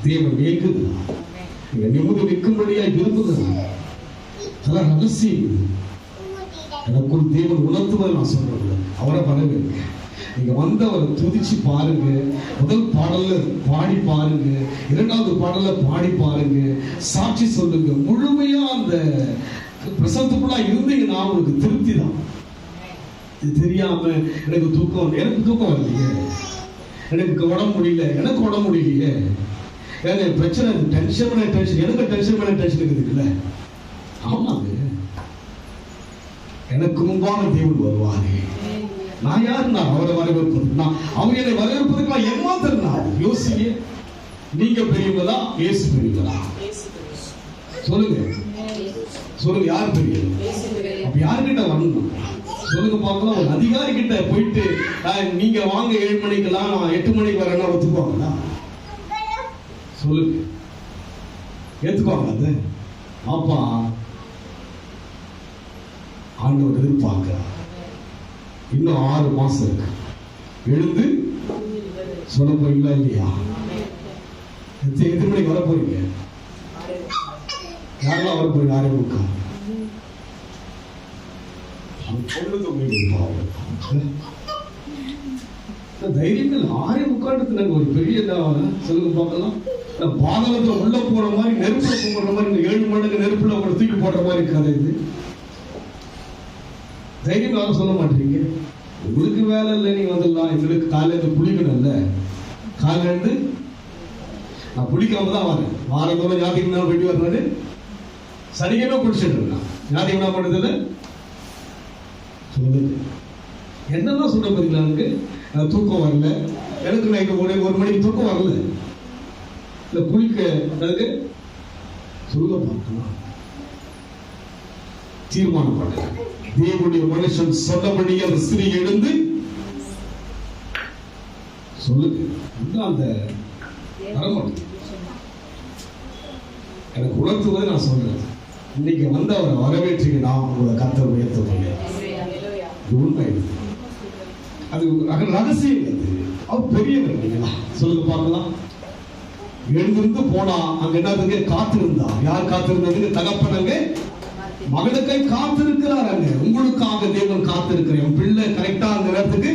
தேவன் ஏற்குகிறார். நீங்க நிமிர்ந்து நிற்கும்படியா விரும்புகிறார். அதெல்லாம் ரகசியம். எனக்குள் தேவன் உணர்த்துவதை நான் சொல்றேன். அவரை வரவேற்க. நீங்க வந்து அவரை துதிச்சு பாருங்க. முதல் பாடல்ல பாடி பாருங்க, 2வது பாடல்ல பாடி பாருங்க, சாட்சி சொல்லுங்க. முழுமையா அந்த பிரசத்துக்குள்ளா இருந்தீங்கன்னா உங்களுக்கு திருப்தி தான். இது தெரியாம எனக்கு தூக்கம் வரலையே, எனக்கு உடம்பு முடியல, எனக்கு உடம்பு முடியலையே, பிரச்சனை டென்ஷன் எனக்கு டென்ஷன் இருக்குதுல்ல. ஆமாங்க, எனக்கு முன்பான தேவன் வருவாரு. நான் யாரு? நான் அவரை வரவேற்பது. நான் அவங்க என்னை வரவேற்பதுக்கு நான் ஏமாத்திருந்தா யோசிங்க. நீங்க பெரியவங்களா? இயேசு பெரியவங்களா? சொல்லுங்க சொல்லுங்க. யார் பெரியவர்? அப்ப யாருக்கிட்ட வரணும் சொல்லுங்க பார்க்கலாம். ஒரு அதிகாரி கிட்ட போயிட்டு நீங்க வாங்க 7 மணிக்கெல்லாம் நான் 8 மணிக்கு வரேன்னா ஒத்துக்குவாங்களா? சொல்லுங்க, ஏத்துக்குவாங்க? அது அப்பா ஆண்டவர் எதிர்பார்க்கிறார். இன்னும் 6 மாசம் இருக்கு. எழுந்து சொல்ல போறீங்களா இல்லையா? எத்தனை மணிக்கு வர போறீங்க? யாரெல்லாம் வர போறீங்க? 6:45. தைரியங்கள் 6:45 ஒரு பெரிய சொல்லுங்க பார்க்கலாம். பாதகத்துல உள்ள போற மாதிரி, நெருப்புல போடுற மாதிரி, 7 மடங்கு நெருப்புல அவங்களை தூக்கி போடுற மாதிரி கதை இது. தைரியம் யாரும் சொல்ல மாட்டீங்க. உங்களுக்கு வேலை இல்லை, நீங்க வந்துடலாம். எங்களுக்கு காலையில குளிக்கணும்ல. காலையில இருந்து நான் குளிக்காம தான் வரேன். வாரத்தோட ஞாயிற்றுக்கிழமை போயிட்டு வர்றாரு. சனிக்கிழமை குளிச்சுட்டு இருக்கான். ஞாயிற்றுக்கிழமை பண்ணுறதுல சொல்லுது என்னெல்லாம் சொல்ற பார்த்தீங்களா? எனக்கு தூக்கம் வரல, எனக்கு நைட்டு 1 மணிக்கு தூக்கம் வரல, இல்லை குளிக்க அதுக்கு சொல்ல பார்க்கலாம். தீர்மானம் பண்ண தேவனுடைய மனுஷன் சொன்னபடி அந்த ஸ்திரீ எழுந்து சொல்லுங்க. அந்த எனக்கு உணர்த்துவதை நான் சொல்றேன். இன்னைக்கு வந்து அவரை வரவேற்றீங்க, நான் உங்களை கர்த்தர் உயர்த்துவீங்க. உண்மை, அது ரகசியம். அது பெரியவர் இல்லைங்களா? சொல்லுங்க பார்க்கலாம். எழுந்திருந்து போனா அங்க என்னதுங்க? காத்திருந்தா. யார் காத்திருந்ததுங்க? தகப்பனங்க மகனுக்கை காத்திருக்கிறாங்க. உங்களுக்காக தேவன் காத்திருக்கிறேன். என் பிள்ளை கரெக்டா அந்த நேரத்துக்கு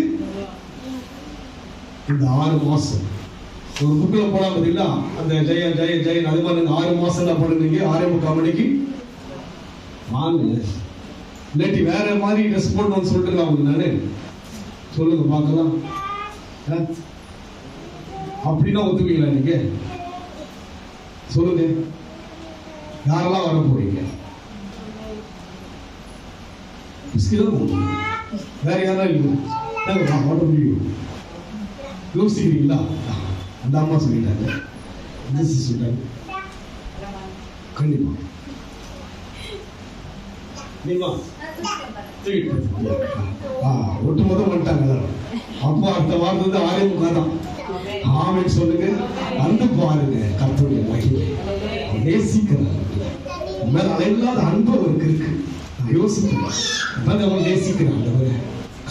இந்த 6 மாசம் ஒரு புக்கில போனா பார்த்தீங்களா? அந்த ஜெயன் ஜெயன் ஜெயன் அது மாதிரி 6 மாசம் என்ன பண்ணுறீங்க? 6:45 மணிக்கு வாங்க, இல்லாட்டி வேற மாதிரி ட்ரெஸ் போடணும்னு சொல்லிட்டு அவங்க நானு சொல்லுங்க பார்க்கலாம். அப்படின்னா ஒத்துப்பீங்களா? நீங்க சொல்லுங்க. யாரெல்லாம் வர போறீங்க? வேற யாரும் இல்லை. யோசிக்கிறீங்களா? அந்த அம்மா சொல்லிட்டாங்க, கண்டிப்பா ஒட்டுமொத்தம் பண்ணிட்டாங்க. அப்போ அடுத்த வாரம் வந்து 6:45 தான். ஆமென் சொல்லுங்க. வந்து பாருங்க கர்த்தருடைய மகிமை. நேசிக்கிறார். மேல அளவில்லாத அன்பு அவருக்கு இருக்கு. யோசிக்கிறேன் அவன் நேசிக்கிறான்.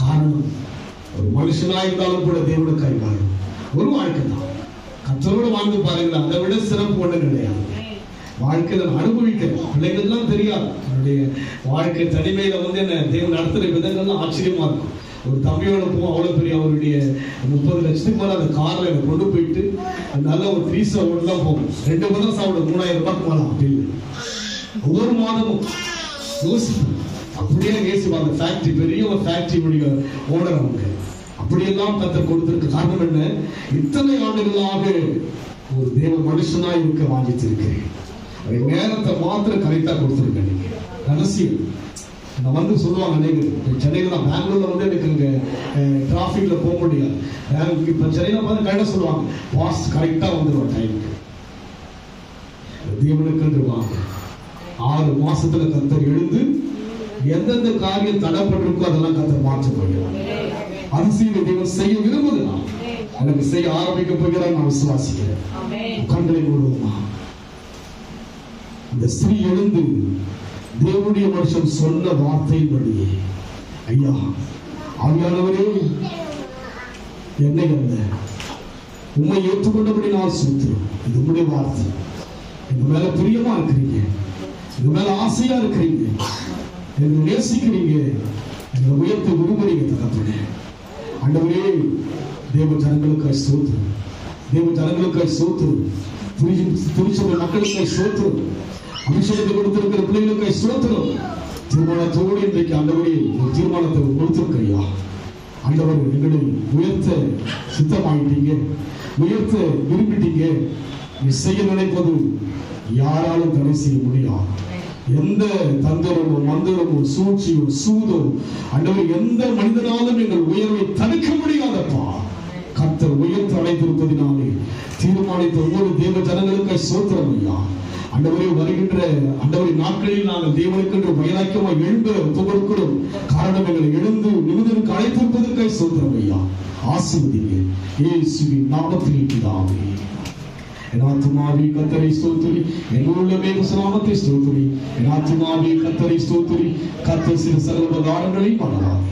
காரணம் ஒரு மனுஷனா இருந்தாலும் கூட தேவனுக்காய் வாழும் ஒரு வாழ்க்கை தான். கர்த்தரோடு வாழ்ந்து பாருங்களா, அதை விட சிறப்பு ஒண்ணு கிடையாது. வாழ்க்கையில அனுபவிக்கிறேன். பிள்ளைங்கள்லாம் தெரியாது என்னுடைய வாழ்க்கை தனிமையில வந்து என்ன தேவன் நடத்துற விதங்கள்லாம் ஆச்சரியமா இருக்கும். ஒரு தம்பியோட போவோம், அவ்வளவு பெரிய அவருடைய 30 லட்சத்துக்கு மேல அந்த கார்ல என்னை கொண்டு போயிட்டு நல்ல ஒரு 3 ஸ்டார் தான் போகும். 2 மதம் சாப்பிட 3000 ரூபாய்க்கு போகலாம் அப்படின்னு ஒவ்வொரு மாதமும் யோசிப்பேன். அப்படியே நேசிப்பாங்க. ஃபேக்டரி, பெரிய ஒரு ஃபேக்டரியுடைய ஓனர் அவங்க. அப்படியெல்லாம் கர்த்தர் கொடுத்திருக்க காரணம் என்ன? இத்தனை ஆண்டுகளாக ஒரு தேவ மனுஷனா இருக்க வாஞ்சிச்சிருக்கிறேன். நேரத்தை மாத்திரம் கரெக்டா கொடுத்துருக்கேன். நீங்க ரகசியம் நான் வந்து சொல்லுவாங்க. அன்னைக்கு சென்னையில தான், பெங்களூர்ல வந்து எனக்கு இங்க டிராபிக்ல போக முடியாது. இப்ப சென்னையில பார்த்து கரெக்டா சொல்லுவாங்க, பாஸ் கரெக்டா வந்துடுவாங்க டைமுக்கு. தேவனுக்கு வாங்க 6 மாசத்துல கர்த்தர் எழுந்து எந்தெந்த காரியம் தடைப்பட்டிருக்கோ அதெல்லாம் கர்த்தர் மாற்ற போகிறார். அதிசயம் தேவன் செய்ய விரும்புகிறார். எனக்கு செய்ய ஆரம்பிக்க போகிறார். நான் விசுவாசிக்கிறேன். கண்களை மூடுவோமா? இந்த ஸ்திரீ எழுந்து தேவனுடைய மனுஷன் சொன்ன வார்த்தையின்படியே, ஐயா ஆவியானவரே என்னை அல்ல உண்மை ஏற்றுக்கொண்டபடி நான் சுத்துறேன். இது உங்களுடைய வார்த்தை. எங்க மேல பிரியமா இருக்கிறீங்க, எங்க மேல ஆசையா இருக்கிறீங்க, என்னை நேசிக்கிறீங்க, என்னை உயர்த்த விரும்புறீங்க. தகப்பனே ஆண்டவரே, தேவ ஜனங்களுக்காய் ஸ்தோத்திரம், தேவ ஜனங்களுக்காய் ஸ்தோத்திரம், திருச்சபை மக்களுக்காய் ஸ்தோத்திரம், அபிஷேகத்தை கொடுத்திருக்கிற பிள்ளைகளுக்காய் ஸ்தோத்திரம். தீர்மானத்தோடு இன்றைக்கு ஆண்டவரே ஒரு தீர்மானத்தை கொடுத்திருக்கையா ஆண்டவர், எங்களை உயர்த்த சித்தமாயிட்டீங்க, உயர்த்த விரும்பிட்டீங்க. நீ செய்ய நினைப்பது யாராலும் தடை செய்ய முடியாது. எந்த தந்திரமோ மந்திரமோ சூழ்ச்சியோ சூதோ ஆண்டவர் எந்த மனிதனாலும் எங்கள் உயர்வை தடுக்க முடியாதப்பா. கர்த்தர் உயர்த்து அழைத்திருப்பதினாலே தீர்மானித்த ஒவ்வொரு தேவ ஜனங்களுக்காய் ஸ்தோத்திரம் ஐயா. ஆண்டவரே, வருகின்ற ஆண்டவரே நாட்களில் நாங்கள் தேவனுக்கென்று வைராக்கியமாய் எழும்ப ஒப்புக் கொடுக்கிறோம். காரணம் எங்களை எழுந்து நிமிடனுக்கு அழைத்திருப்பதற்காய் ஸ்தோத்திரம் ஐயா. ஆசீர்வதிங்க இயேசுவின் நாமத்தில் பிதாவே. என் ஆத்துமாவே கர்த்தரை ஸ்தோத்திரி, என் உள்ளமே நாமத்தை ஸ்தோத்திரி. என் ஆத்துமாவே கர்த்தரை ஸ்தோத்திரி, கர்த்தர் சில சகல உபகாரங்களை பண்ணலாம்.